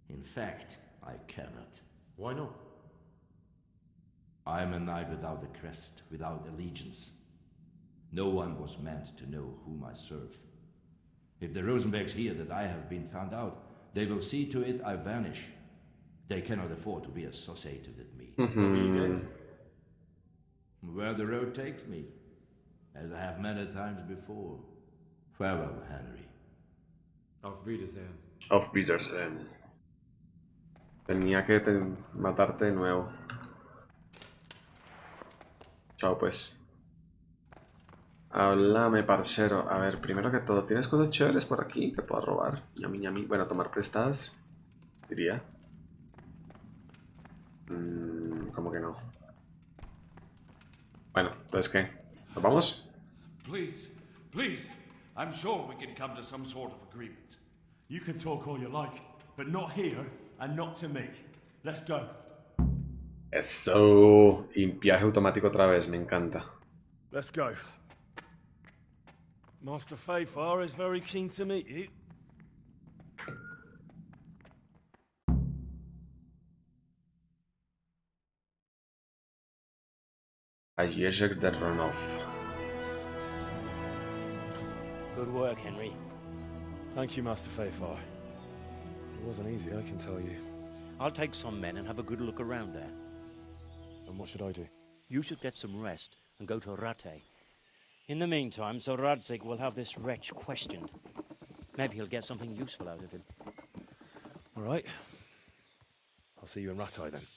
In fact, I cannot. Why not? I am a knight without a crest, without allegiance. No one was meant to know whom I serve. If the Rosenbergs hear that I have been found out, they will see to it I vanish. They cannot afford to be associated with me. Where the road takes me, as I have many times before. Farewell, Henry. Auf Wiedersehen. Auf Wiedersehen. Tenía que matarte de nuevo. Chao, pues. Háblame, parcero. A ver, primero que todo, ¿tienes cosas chéveres por aquí que pueda robar? Ñami, ñami. Bueno, tomar prestadas, diría. ¿Cómo que no? Bueno, entonces, ¿qué? ¿Nos vamos? Please, please. I'm sure we can come to some sort of agreement. You can talk all you like, but not here and not to me. Let's go. Eso. Y viaje automático otra vez, me encanta. Let's go. Master Fayfar is very keen to meet you. A Jerzek de Ronov. Good work, Henry. Thank you, Master Fayfar. It wasn't easy, I can tell you. I'll take some men and have a good look around there. And what should I do? You should get some rest and go to Rate. In the meantime, Sir Radzig will have this wretch questioned. Maybe he'll get something useful out of him. All right. I'll see you in Ratai then.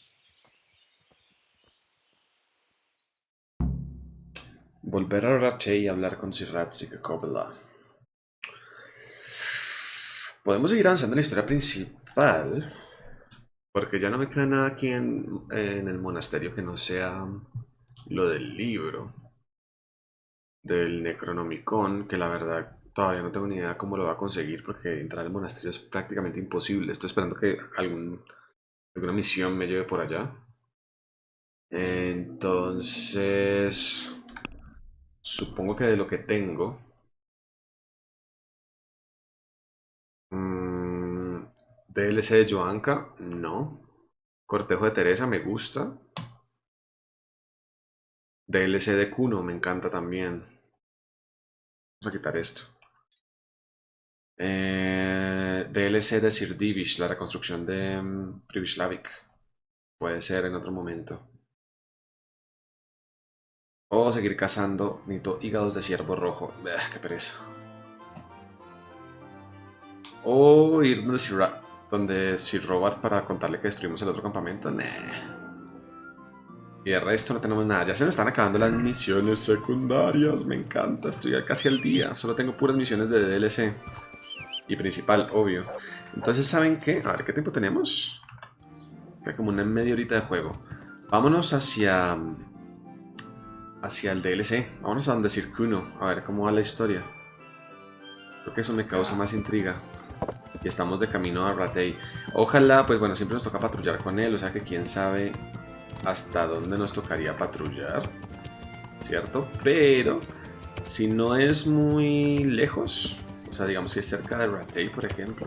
Volver a Rate y hablar con Sir Radzig Kobyla. Podemos seguir avanzando en la historia principal. Porque ya no me queda nada aquí en el monasterio que no sea lo del libro. Del Necronomicon, que la verdad todavía no tengo ni idea cómo lo va a conseguir porque entrar al monasterio es prácticamente imposible. Estoy esperando que alguna misión me lleve por allá. Entonces, supongo que de lo que tengo, DLC de Joanka, no. Cortejo de Teresa me gusta. DLC de Kuno me encanta también. Vamos a quitar esto. DLC de Sir Divish, la reconstrucción de Privislavik. Puede ser en otro momento. O seguir cazando. Necesito hígados de ciervo rojo. Qué pereza. O ir donde Sir Robert para contarle que destruimos el otro campamento. Nah. Y de resto no tenemos nada. Ya se me están acabando las misiones secundarias. Me encanta. Estoy casi al día. Solo tengo puras misiones de DLC. Y principal, obvio. Entonces, ¿saben qué? A ver, ¿qué tiempo tenemos? Hay como una media horita de juego. Vámonos hacia el DLC. Vámonos a donde Sir Kuno. A ver cómo va la historia. Creo que eso me causa más intriga. Y estamos de camino a Ratay. Ojalá, pues bueno, siempre nos toca patrullar con él. O sea que quién sabe hasta dónde nos tocaría patrullar, ¿cierto? Pero si no es muy lejos, o sea, digamos si es cerca de Ratay, por ejemplo,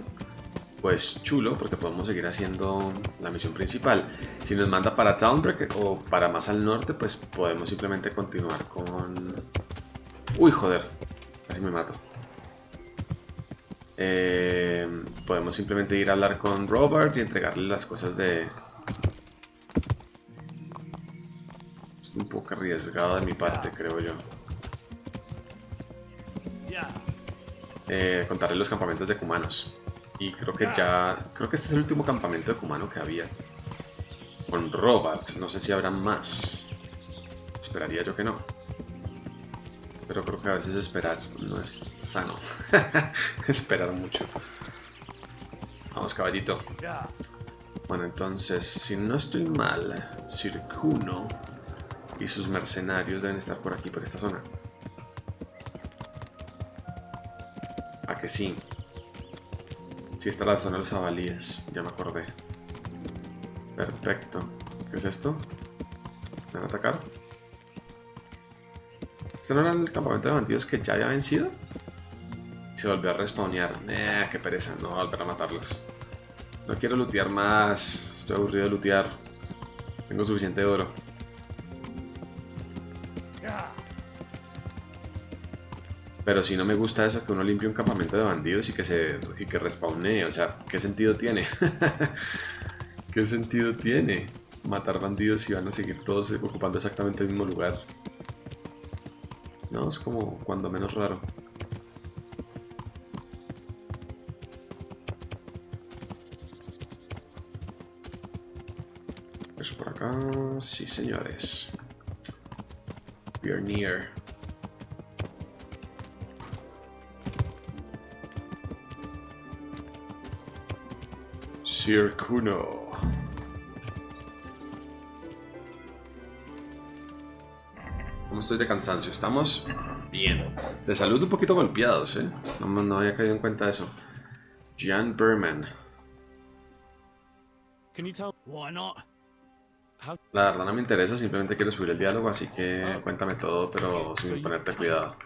pues chulo, porque podemos seguir haciendo la misión principal. Si nos manda para Townbreak o para más al norte, pues podemos simplemente continuar con... Uy, joder, casi me mato. Podemos simplemente ir a hablar con Robert y entregarle las cosas de... Un poco arriesgado de mi parte, creo yo. Contarle los campamentos de cumanos. Y creo que este es el último campamento de cumano que había. Con Robert, no sé si habrá más. Esperaría yo que no. Pero creo que a veces esperar no es sano. Esperar mucho. Vamos, caballito. Bueno, entonces, si no estoy mal, Sir Kuno y sus mercenarios deben estar por aquí, por esta zona. ¿A que sí? Sí, está la zona de los jabalíes, ya me acordé. Perfecto. ¿Qué es esto? ¿Me van a atacar? ¿Este no era el campamento de bandidos que ya había vencido? Se volvió a respawnear. Qué pereza, no voy a volver a matarlos. No quiero lootear más. Estoy aburrido de lootear. Tengo suficiente oro. Pero si no me gusta eso, que uno limpie un campamento de bandidos y que respawnee. O sea, ¿qué sentido tiene? ¿Qué sentido tiene matar bandidos y van a seguir todos ocupando exactamente el mismo lugar? No, es como cuando menos raro. Pues por acá, sí señores. We are near. Sir Kuno. ¿Cómo estoy de cansancio? ¿Estamos? Bien. De salud un poquito golpeados, ¿eh? No había caído en cuenta de eso. Jan Berman. Why not? La verdad no me interesa, simplemente quiero subir el diálogo, así que cuéntame todo, pero sin ponerte cuidado.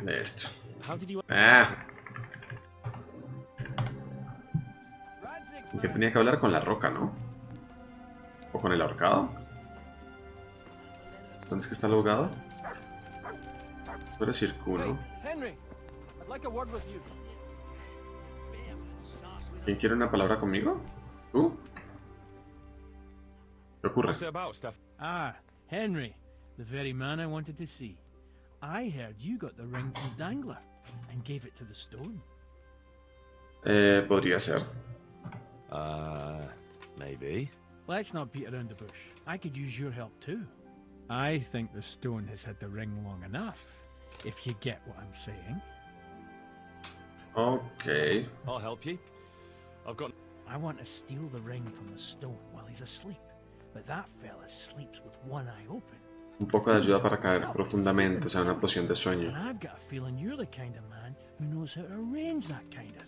De esto. ¿Y que tenía que hablar con la roca, no? ¿O con el ahorcado? ¿Dónde es que está el ahogado? Tú eres Circulo. Henry, I'd like a word with you. ¿Quién quiere una palabra conmigo? ¿Tú? ¿Qué ocurre? Ah, Henry, the very man I wanted to see. I heard you got the ring from Dangler and gave it to the stone. Podría ser. Maybe. Let's not beat around the bush. I could use your help too. I think the stone has had the ring long enough, if you get what I'm saying. Okay. I'll help you. I want to steal the ring from the stone while he's asleep, but that fella sleeps with one eye open. Un poco de ayuda para caer profundamente, o sea, una poción de sueño. And I've got a feeling you're the kind of man who knows how to arrange that kind of.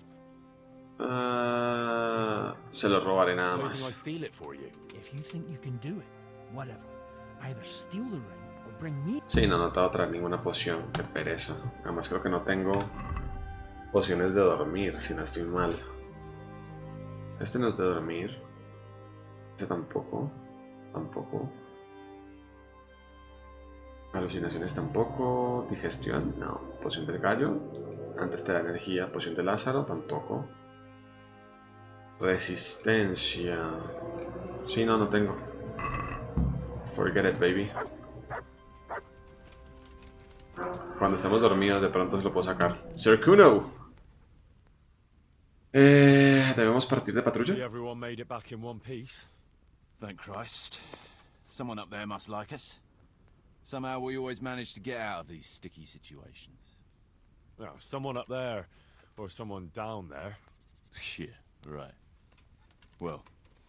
Se lo robaré nada más. If you think you can do it, whatever. Either steal the ring or bring me. Sí, no te voy a traer ninguna poción, qué pereza. Además creo que no tengo pociones de dormir, si no estoy mal. Este no es de dormir. Este tampoco. Tampoco. Alucinaciones tampoco. Digestión, no. Poción del gallo. Antes te da energía. Poción de Lázaro, tampoco. Resistencia. Sí, no tengo. Forget it, baby. Cuando estemos dormidos, de pronto se lo puedo sacar. Sir Kuno. ¿Debemos partir de patrulla? Everyone made it back in one piece. Thank Christ. Someone up there must like us. Somehow we always manage to get out of these sticky situations. Oh, someone up there, or someone down there. Yeah, right. Well,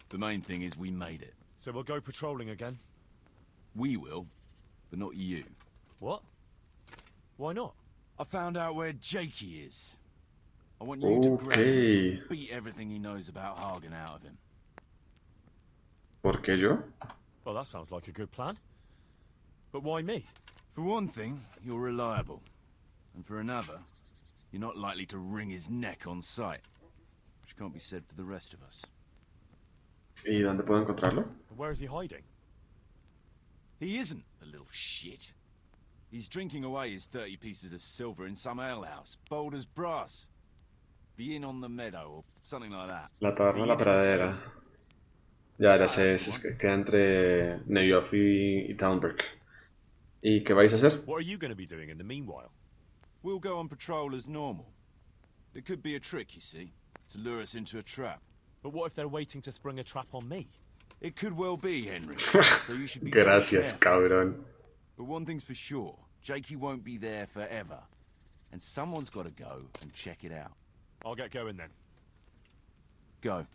the main thing is we made it. So we'll go patrolling again? We will, but not you. What? Why not? I found out where Jakey is. I want you to grab him, beat everything he knows about Hagen out of him. ¿Por qué yo? Well, that sounds like a good plan. But why me? For one thing, you're reliable. And for another, you're not likely to wring his neck on sight. Which can't be said for the rest of us. ¿Y dónde puedo encontrarlo? Where is he hiding? He isn't, a little shit. He's drinking away his 30 pieces of silver in some alehouse, bold as brass. The Inn on the Meadow, or something like that. La taberna de la pradera. Ya sé, es que queda entre Neyoff y Talmberg. ¿Y qué vais a hacer? What are you going to be doing in the meanwhile? We'll go on patrol as normal. It could be a trick, you see, to lure us into a trap. But what if they're waiting to spring a trap on me? It could well be, Henry. So you should be Gracias, cabrón. But one thing's for sure, Jakey won't be there forever. And someone's got to go and check it out. I'll get going then. Go.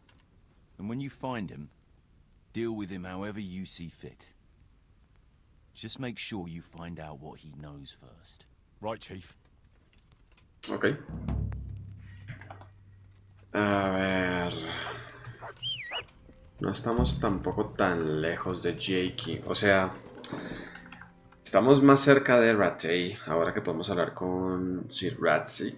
And when you find him, deal with him however you see fit. Just make sure you find out what he knows first. Right, Chief. Ok. A ver... No estamos tampoco tan lejos de Jakey. O sea... Estamos más cerca de Rattay. Ahora que podemos hablar con Sir Ratzik.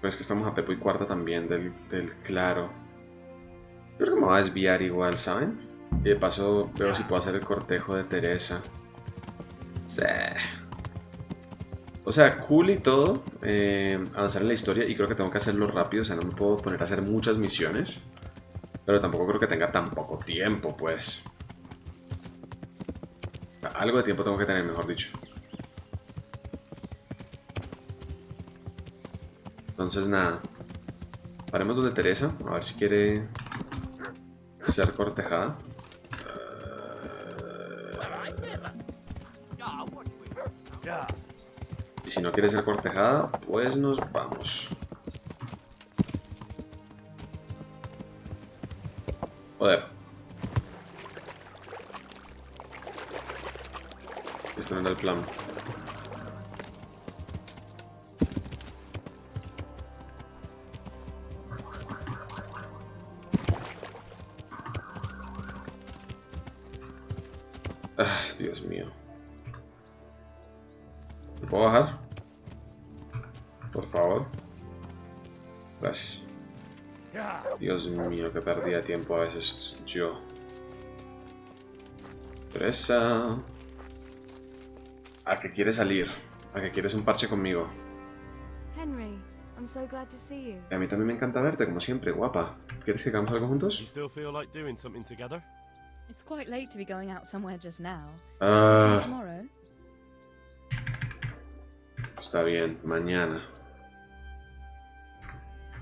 Pero es que estamos a Pepo y Cuarta también del Claro. Creo que me voy a desviar igual, ¿saben? Y de paso veo si puedo hacer el cortejo de Teresa. Sí. O sea, cool y todo, avanzar en la historia, y creo que tengo que hacerlo rápido, o sea, no me puedo poner a hacer muchas misiones, pero tampoco creo que tenga tan poco tiempo, pues. Algo de tiempo tengo que tener, mejor dicho. Entonces nada, paremos donde Teresa, a ver si quiere ser cortejada. Y si no quieres ser cortejada, pues nos vamos. Joder. Este no era el plan. Ay, Dios mío. ¿Me puedo bajar? Por favor. Gracias. Dios mío, que perdía tiempo a veces yo. Presa. ¿A qué quieres salir? ¿A qué quieres un parche conmigo? Henry, I'm so glad to see you. A mí también me encanta verte, como siempre, guapa. ¿Quieres que hagamos algo juntos? You still feel like doing something together? It's quite late to be going out somewhere just now. Tomorrow. Está bien, mañana.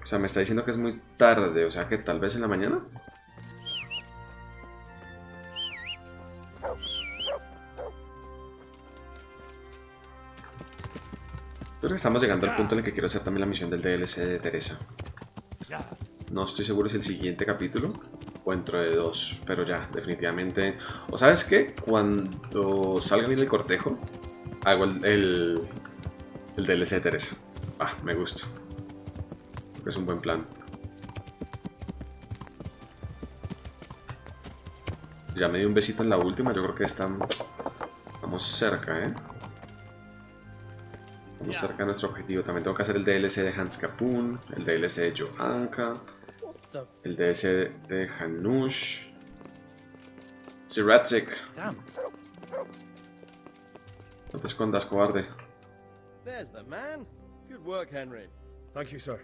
O sea, me está diciendo que es muy tarde, o sea que tal vez en la mañana. Creo que estamos llegando al punto en el que quiero hacer también la misión del DLC de Teresa. No estoy seguro si el siguiente capítulo o dentro de 2, pero ya, definitivamente. ¿O sabes qué? Cuando salga bien el cortejo, hago el DLC de Teresa. Ah, me gusta. Creo que es un buen plan. Ya me di un besito en la última, yo creo que estamos cerca, ¿eh? Estamos cerca de nuestro objetivo. También tengo que hacer el DLC de Hans Capun, el DLC de Joanka, el DLC de Hanush, Siratzik. No te escondas, cobarde. There's the man. Good work, Henry. Thank you, sir.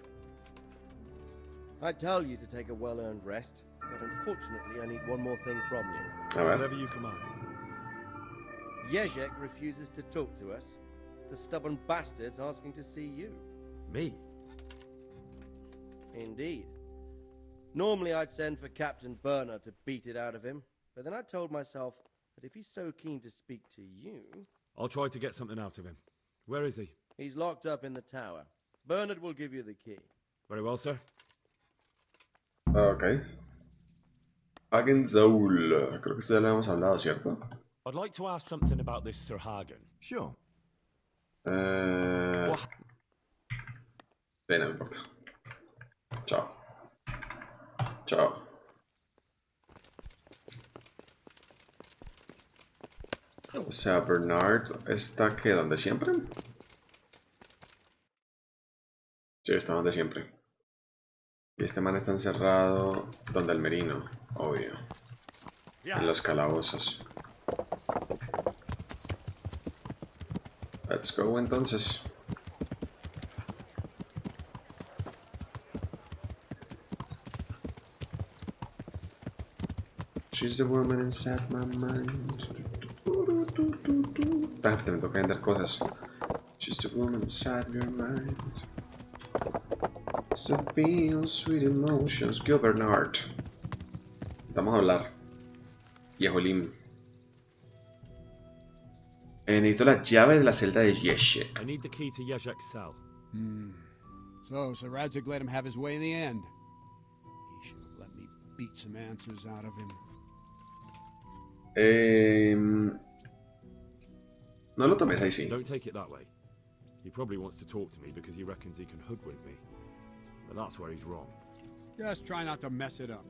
I tell you to take a well-earned rest, but unfortunately I need one more thing from you. A ver. Whatever you command. Jezek refuses to talk to us. The stubborn bastard's asking to see you. Me? Indeed. Normally I'd send for Captain Burner to beat it out of him, but then I told myself that if he's so keen to speak to you... I'll try to get something out of him. Where is he? He's locked up in the tower. Bernard will give you the key. Very well, sir. Ok. Hagen Zaul. Creo que esto ya lo habíamos hablado, ¿cierto? I'd like to ask something about this Sir Hagen. Sure. Sí, no me importa. Chao. Chao. O sea, Bernard está que donde siempre. Sí, está donde siempre. Y este man está encerrado donde el merino, obvio. En los calabozos. Let's go entonces. She's the woman inside my mind. Te me toca vender cosas. She's the woman inside your mind. So feel sweet emotions. Go Bernard. Vamos a hablar. Viejo Lim. Necesito la llave de la celda de Jezek. I need the key to Jezek's cell. So Radzig let him have his way in the end. He should have let me beat some answers out of him. No lo tomes ahí, sí. Don't take it that way. He probably wants to talk to me because he reckons he can hoodwink me. But that's where he's wrong. Just try not to mess it up.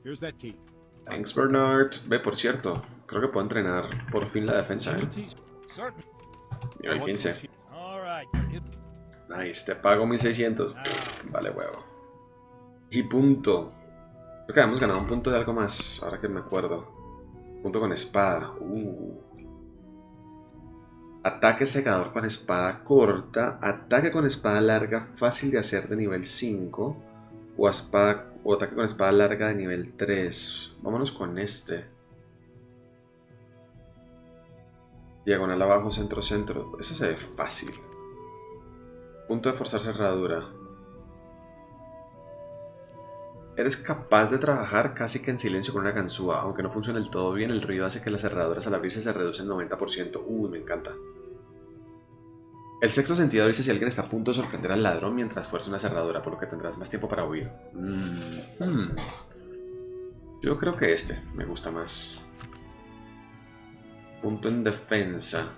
Here's that key. Thanks, Bernard. Ve, por cierto, creo que puedo entrenar por fin la defensa, ¿eh? Nivel 15. Nice, te pago 1600. Vale, huevo. Y punto. Creo que habíamos ganado un punto de algo más, ahora que me acuerdo. Punto con espada. Ataque secador con espada corta. Ataque con espada larga fácil de hacer de nivel 5. O ataque con espada larga de nivel 3. Vámonos con este. Diagonal abajo, centro, centro. Ese se ve fácil. Punto de forzar cerradura. Eres capaz de trabajar casi que en silencio con una ganzúa. Aunque no funcione del todo bien, el ruido hace que las cerraduras al abrirse se reducen 90%. Uy, me encanta. El sexto sentido avisa si alguien está a punto de sorprender al ladrón mientras fuerza una cerradura, por lo que tendrás más tiempo para huir. Yo creo que este me gusta más. Punto en defensa.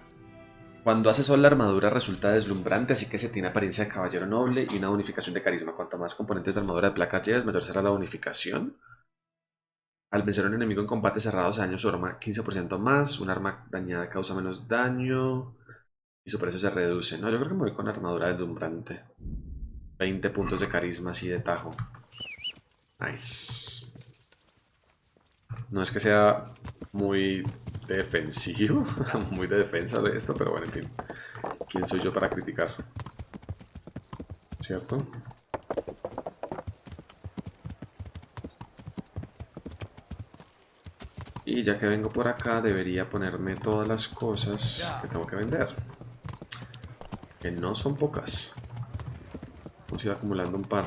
Cuando hace sol la armadura resulta deslumbrante, así que se tiene apariencia de caballero noble y una bonificación de carisma. Cuanto más componentes de armadura de placas lleves, mayor será la bonificación. Al vencer a un enemigo en combate cerrado se daña su arma 15% más. Un arma dañada causa menos daño. Y su precio se reduce. No, yo creo que me voy con armadura deslumbrante. 20 puntos de carisma así de tajo. Nice. No es que sea muy defensivo, muy de defensa de esto, pero bueno, en fin. ¿Quién soy yo para criticar? ¿Cierto? Y ya que vengo por acá, debería ponerme todas las cosas que tengo que vender. Que no son pocas. Vamos a ir acumulando un par.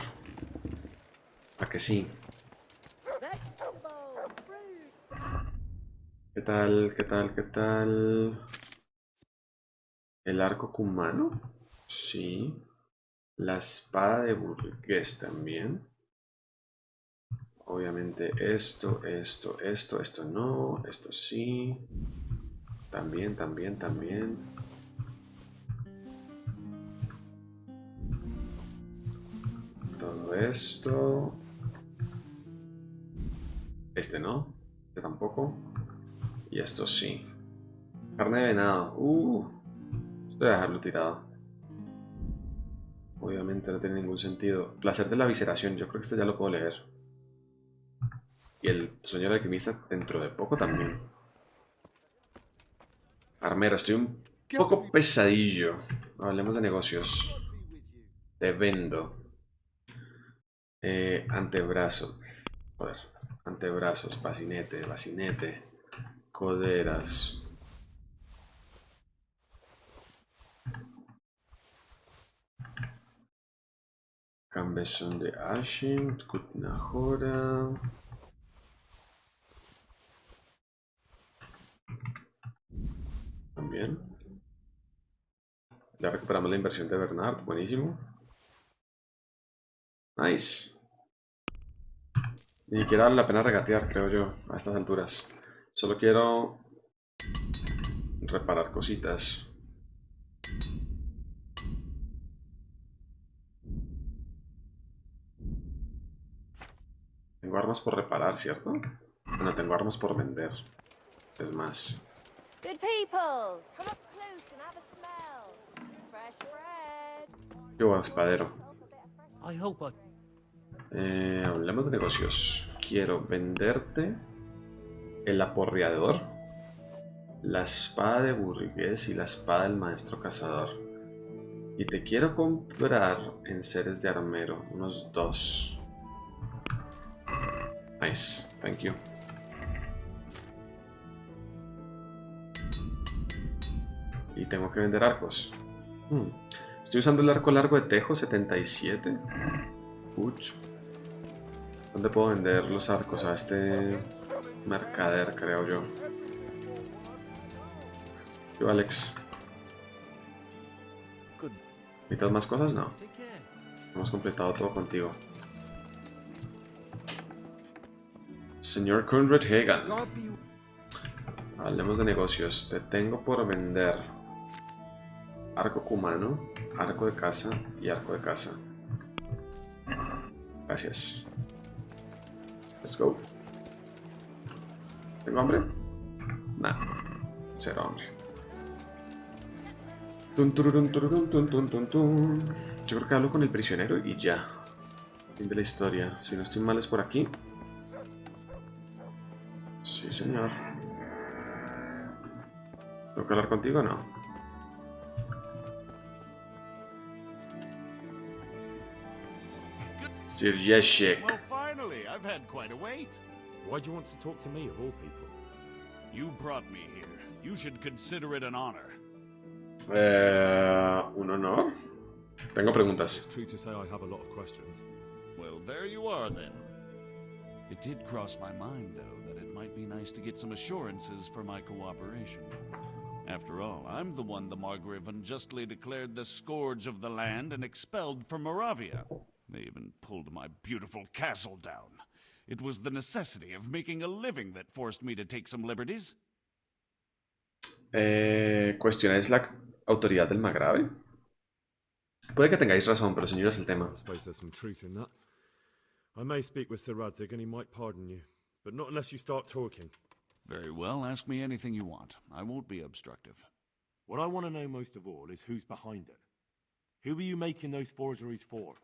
¿A que sí? ¿Qué tal? ¿Qué tal? ¿Qué tal? ¿El arco cumano? Sí. La espada de burgués también. Obviamente esto no. Esto sí. También. Todo esto. Este no. Este tampoco. Y esto sí. Carne de venado. Esto voy a dejarlo tirado. Obviamente no tiene ningún sentido. Placer de la visceración. Yo creo que este ya lo puedo leer. Y el sueño del alquimista dentro de poco también. Armero, estoy un poco pesadillo. Hablemos de negocios. Te vendo. Antebrazo. Joder. Antebrazos. Bacinete. Coderas. Cambesón de Ashin. Kutnahora. También. Ya recuperamos la inversión de Bernard. Buenísimo. Nice. Ni siquiera vale la pena regatear, creo yo, a estas alturas. Solo quiero reparar cositas. Tengo armas por reparar, ¿cierto? Bueno, tengo armas por vender. Es más. Good people, come up close and have a smell. Fresh bread. Yo, espadero. I hope Hablemos de negocios. Quiero venderte el aporreador, la espada de burgués y la espada del maestro cazador. Y te quiero comprar enseres de armero, unos 2. Nice, thank you. Y tengo que vender arcos. Estoy usando el arco largo de tejo 77. Uch. ¿Dónde puedo vender los arcos? A este mercader, creo yo. Yo, Alex. ¿Necesitas más cosas? No. Hemos completado todo contigo. Señor Conrad Hagan. Hablemos de negocios. Te tengo por vender arco cumano, arco de caza y arco de caza. Gracias. Let's go. ¿Tengo hambre? Nah. Cero hambre. Yo creo que hablo con el prisionero y ya. Fin de la historia. Si no estoy mal es por aquí. Sí, señor. ¿Tengo que hablar contigo o no? Sir Yeshek. Well, finally, I've had quite a wait. Why do you want to talk to me, of all people? You brought me here. You should consider it an honor. ¿Un honor? Tengo preguntas. It's true to say I have a lot of questions. Well, there you are then. It did cross my mind, though, that it might be nice to get some assurances for my cooperation. After all, I'm the one the Margrave unjustly declared the scourge of the land and expelled from Moravia. They even pulled my beautiful castle down. It was the necessity of making a living that forced me to take some liberties. ¿Cuestionáis la autoridad del Margrave? Puede que tengáis razón, pero señor, es el tema. I suppose there's some truth in that. I may speak with Sir Radzig and he might pardon you, but not unless you start talking. Very well, ask me anything you want. I won't be obstructive. What I want to know most of all is who's behind it. Who were you making those forgeries for?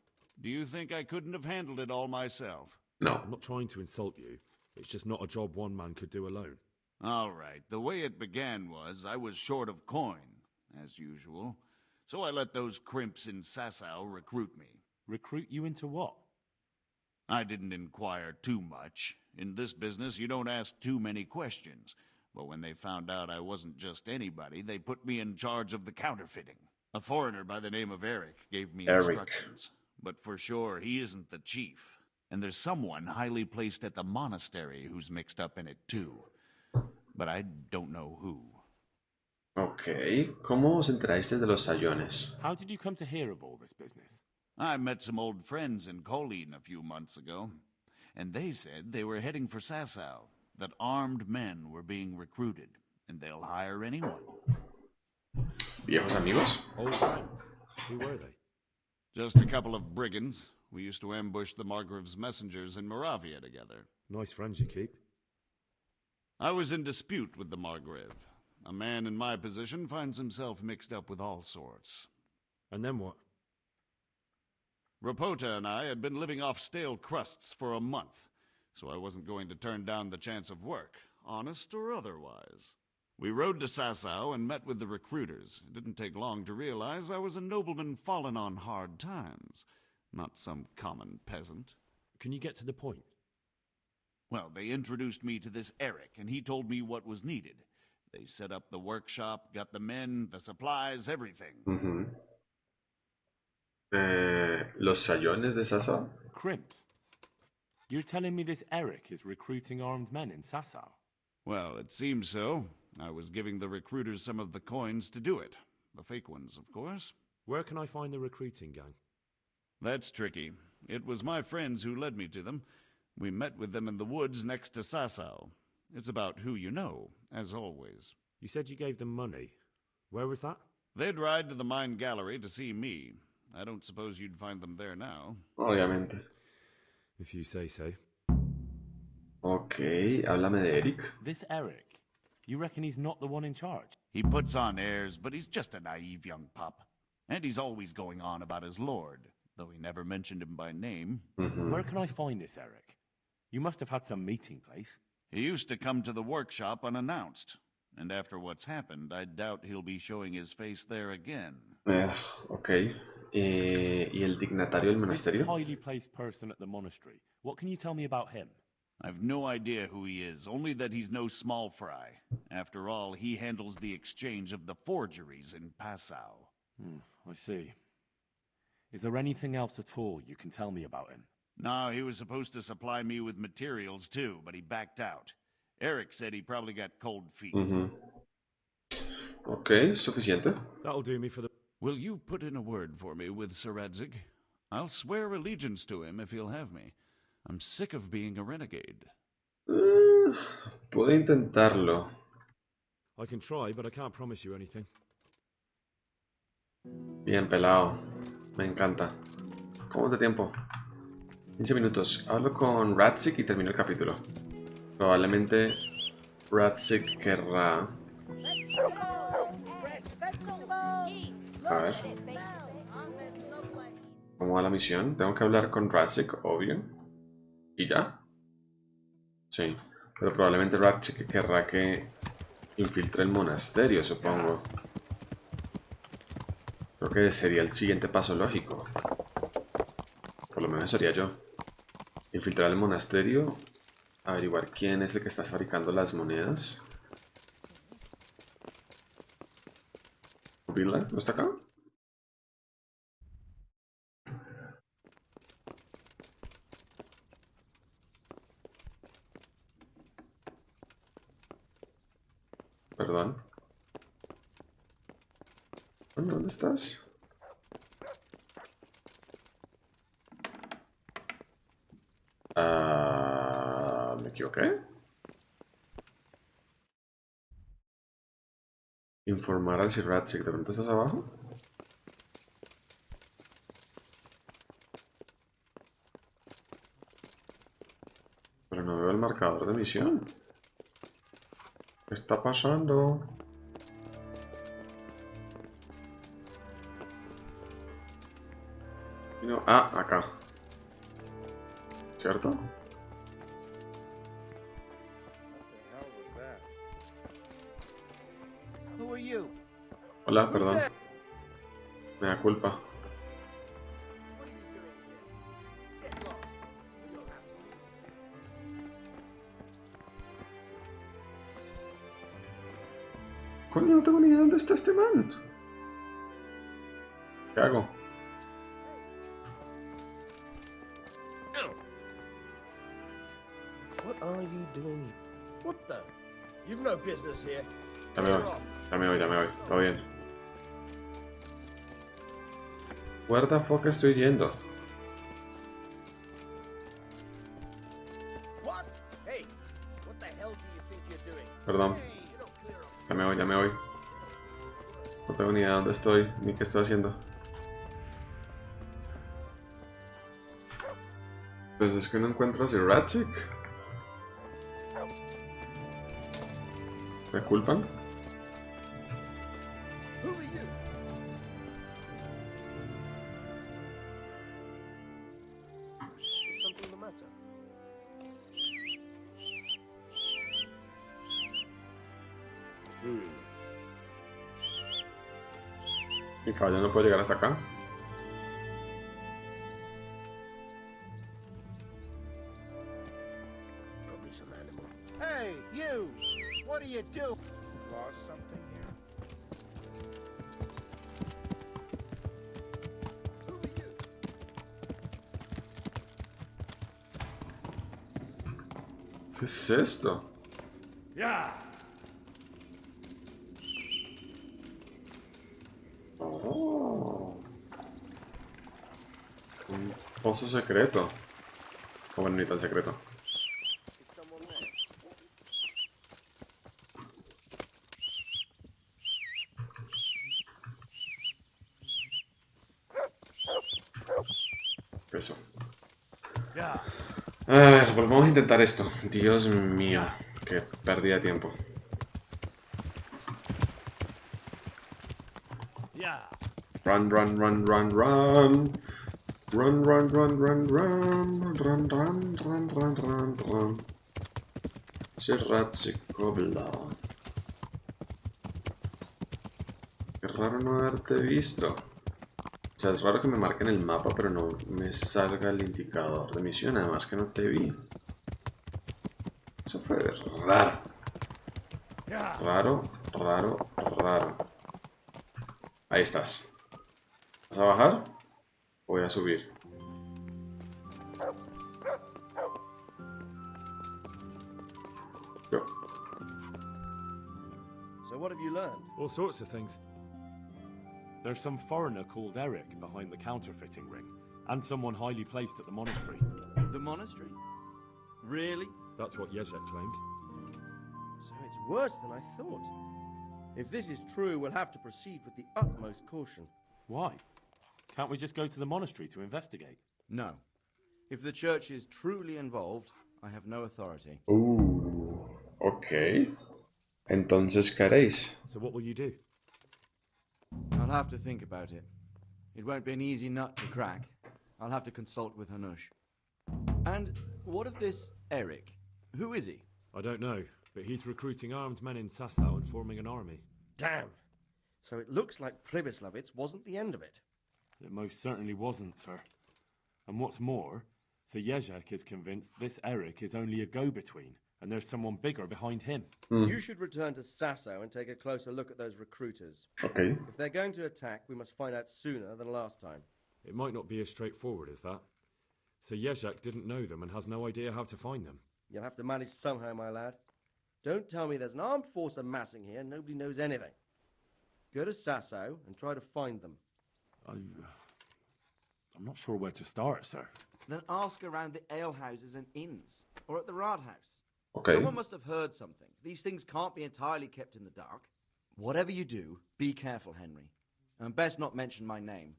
Do you think I couldn't have handled it all myself? No. I'm not trying to insult you. It's just not a job one man could do alone. All right, the way it began was I was short of coin, as usual. So I let those crimps in Sasau recruit me. Recruit you into what? I didn't inquire too much. In this business, you don't ask too many questions. But when they found out I wasn't just anybody, they put me in charge of the counterfeiting. A foreigner by the name of Eric gave me instructions. But for sure, he isn't the chief. And there's someone highly placed at the monastery who's mixed up in it too. But I don't know who. Ok. ¿Cómo os enterasteis de los sayones? How did you come to hear of all this business? I met some old friends in Colleen a few months ago. And they said they were heading for Sasau. That armed men were being recruited. And they'll hire anyone. ¿Viejos amigos? Old friends. Who were they? Just a couple of brigands. We used to ambush the Margrave's messengers in Moravia together. Nice friends you keep. I was in dispute with the Margrave. A man in my position finds himself mixed up with all sorts. And then what? Rapota and I had been living off stale crusts for a month, so I wasn't going to turn down the chance of work, honest or otherwise. We rode to Sasau and met with the recruiters. It didn't take long to realize I was a nobleman fallen on hard times, not some common peasant. Can you get to the point? Well, they introduced me to this Eric, and he told me what was needed. They set up the workshop, got the men, the supplies, everything. ¿Los sayones de Sasau? Crimps. You're telling me this Eric is recruiting armed men in Sasau? Well, it seems so. I was giving the recruiters some of the coins to do it. The fake ones, of course. Where can I find the recruiting gang? That's tricky. It was my friends who led me to them. We met with them in the woods next to Sasau. It's about who you know, as always. You said you gave them money. Where was that? They'd ride to the mine gallery to see me. I don't suppose you'd find them there now. Obviamente. If you say so. Ok, háblame de Eric. This Eric, you reckon he's not the one in charge? He puts on airs, but he's just a naive young pup. And he's always going on about his lord, though he never mentioned him by name. Where can I find this Eric? You must have had some meeting place. He used to come to the workshop unannounced. And after what's happened, I doubt he'll be showing his face there again. Ok. ¿Y el dignatario del monasterio? This highly placed person at the monastery. What can you tell me about him? I've no idea who he is, only that he's no small fry. After all, he handles the exchange of the forgeries in Passau. I see. Is there anything else at all you can tell me about him? No, he was supposed to supply me with materials too, but he backed out. Eric said he probably got cold feet. Ok, suficiente. That'll do me for the... Will you put in a word for me with Sir Radzig? I'll swear allegiance to him if he'll have me. I'm sick of being a renegade. Puedo intentarlo. I can try, but I can't promise you anything. Bien, pelado. Me encanta. ¿Cómo es de tiempo? 15 minutos. Hablo con Radzig y termino el capítulo. Probablemente Radzig querrá... A ver. ¿Cómo va la misión? Tengo que hablar con Radzig, obvio. ¿Y ya? Sí. Pero probablemente Radzig querrá que infiltre el monasterio, supongo. Creo que sería el siguiente paso lógico. Por lo menos sería yo. Infiltrar el monasterio. Averiguar quién es el que está fabricando las monedas. ¿Cubrirla? ¿No está acá? Perdón. Coño, ¿dónde estás? ¿Me equivoqué? Informar al Sir Ratzik. ¿De pronto estás abajo? Pero no veo el marcador de misión. ¿Qué está pasando? No, acá. ¿Cierto? Hola, perdón. Me da culpa. Coño, no tengo ni idea de dónde está este man. ¿Qué hago? What are you doing? What the? You've no business here. Ya me voy, ya me voy, ya me voy. Todo bien. Where the fuck estoy yendo? What? Hey, what the hell do you think you're doing? Perdón. Ya me voy, ya me voy. No tengo ni idea de dónde estoy, ni qué estoy haciendo. Pues es que no encuentro a Sir Ratzik. ¿Me culpan? Who are you? Is something the matter? Mi caballo no puede llegar hasta acá. Probably some animal. Hey, you! What do you do? Lost something here? Who are you? ¿Qué es esto? Yeah. Oh. Un pozo secreto. O bueno, ni tan secreto. Eso. A ver, pues vamos a intentar esto. Dios mío, qué pérdida de tiempo. Run, run, run, run, run. Run, run, run, run, run. Run, run, run, run, run, run. Sir Ratzik Kobla. Qué raro no haberte visto. O sea, es raro que me marquen el mapa, pero no me salga el indicador de misión. Además que no te vi. Eso fue raro. Raro, raro, raro. Ahí estás. ¿Vas a bajar? O voy a subir. Yo. So what have you learned? All sorts of things. There's some foreigner called Eric behind the counterfeiting ring, and someone highly placed at the monastery. The monastery? Really? That's what Yezhek claimed. So it's worse than I thought. If this is true, we'll have to proceed with the utmost caution. Why? Can't we just go to the monastery to investigate? No. If the church is truly involved, I have no authority. Ok. Entonces, ¿qué haréis? So what will you do? I'll have to think about it. It won't be an easy nut to crack. I'll have to consult with Hanush. And what of this Eric? Who is he? I don't know, but he's recruiting armed men in Sasau and forming an army. Damn. So it looks like Pribyslavitz wasn't the end of it. It most certainly wasn't, sir. And what's more, Sir Yezhek is convinced this Eric is only a go-between, and there's someone bigger behind him. You should return to Sasau and take a closer look at those recruiters. Okay. If they're going to attack, we must find out sooner than last time. It might not be as straightforward as that. Sir Yezhek didn't know them and has no idea how to find them. You'll have to manage somehow, my lad. Don't tell me there's an armed force amassing here and nobody knows anything. Go to Sasso and try to find them. I'm not sure where to start, sir. Then ask around the alehouses and inns, or at the Rathaus. Okay. Someone must have heard something. These things can't be entirely kept in the dark. Whatever you do, be careful, Henry. And best not mention my name.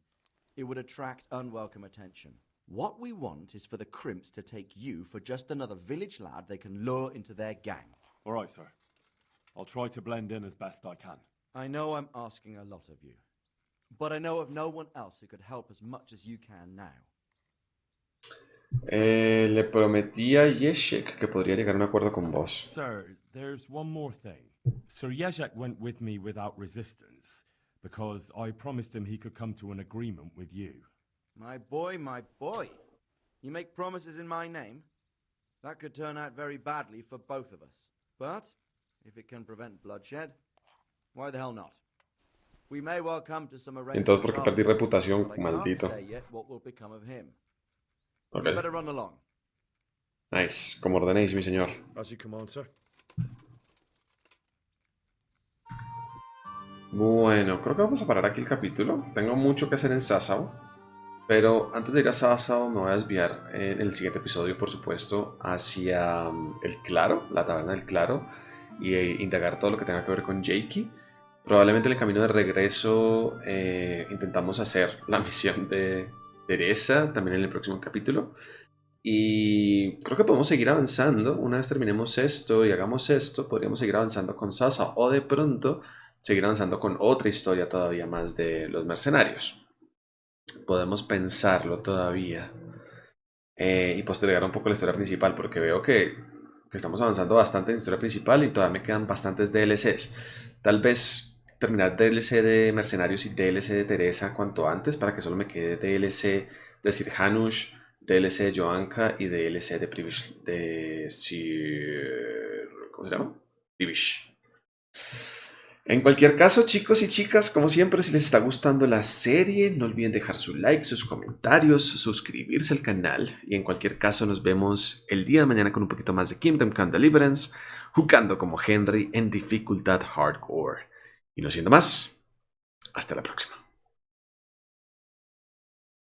It would attract unwelcome attention. What we want is for the crimps to take you for just another village lad they can lure into their gang. All right, sir. I'll try to blend in as best I can. I know I'm asking a lot of you, but I know of no one else who could help as much as you can now. Le prometí a Yeshek que podría llegar a un acuerdo con vos. Sir, there's one more thing. Sir Yezhak went with me without resistance, because I promised him he could come to an agreement with you. My boy, my boy. You make promises in my name? That could turn out very badly for both of us. But, if it can prevent bloodshed, why the hell not? We may well come to some arrangement. Entonces, ¿por qué perdí reputación, but I maldito? can't say yet what will become of him. Ok. You better run along. Nice. Como ordenéis, mi señor. As you command, sir. Bueno, creo que vamos a parar aquí el capítulo. Tengo mucho que hacer en Sasau. Pero antes de ir a Sasau me voy a desviar en el siguiente episodio, por supuesto, hacia el Claro, la taberna del Claro, y indagar todo lo que tenga que ver con Jakey. Probablemente en el camino de regreso intentamos hacer la misión de Teresa, también en el próximo capítulo. Y creo que podemos seguir avanzando. Una vez terminemos esto y hagamos esto, podríamos seguir avanzando con Sasau, o de pronto seguir avanzando con otra historia todavía más de los mercenarios. Podemos pensarlo todavía y postergar un poco la historia principal, porque veo que estamos avanzando bastante en la historia principal y todavía me quedan bastantes DLCs. Tal vez terminar DLC de mercenarios y DLC de Teresa cuanto antes, para que solo me quede DLC de Sir Hanush, DLC de Joanka y DLC de Privish, de Sir... ¿cómo se llama? Privish. En cualquier caso, chicos y chicas, como siempre, si les está gustando la serie, no olviden dejar su like, sus comentarios, suscribirse al canal. Y en cualquier caso, nos vemos el día de mañana con un poquito más de Kingdom Come Deliverance, jugando como Henry en dificultad hardcore. Y no siendo más, hasta la próxima.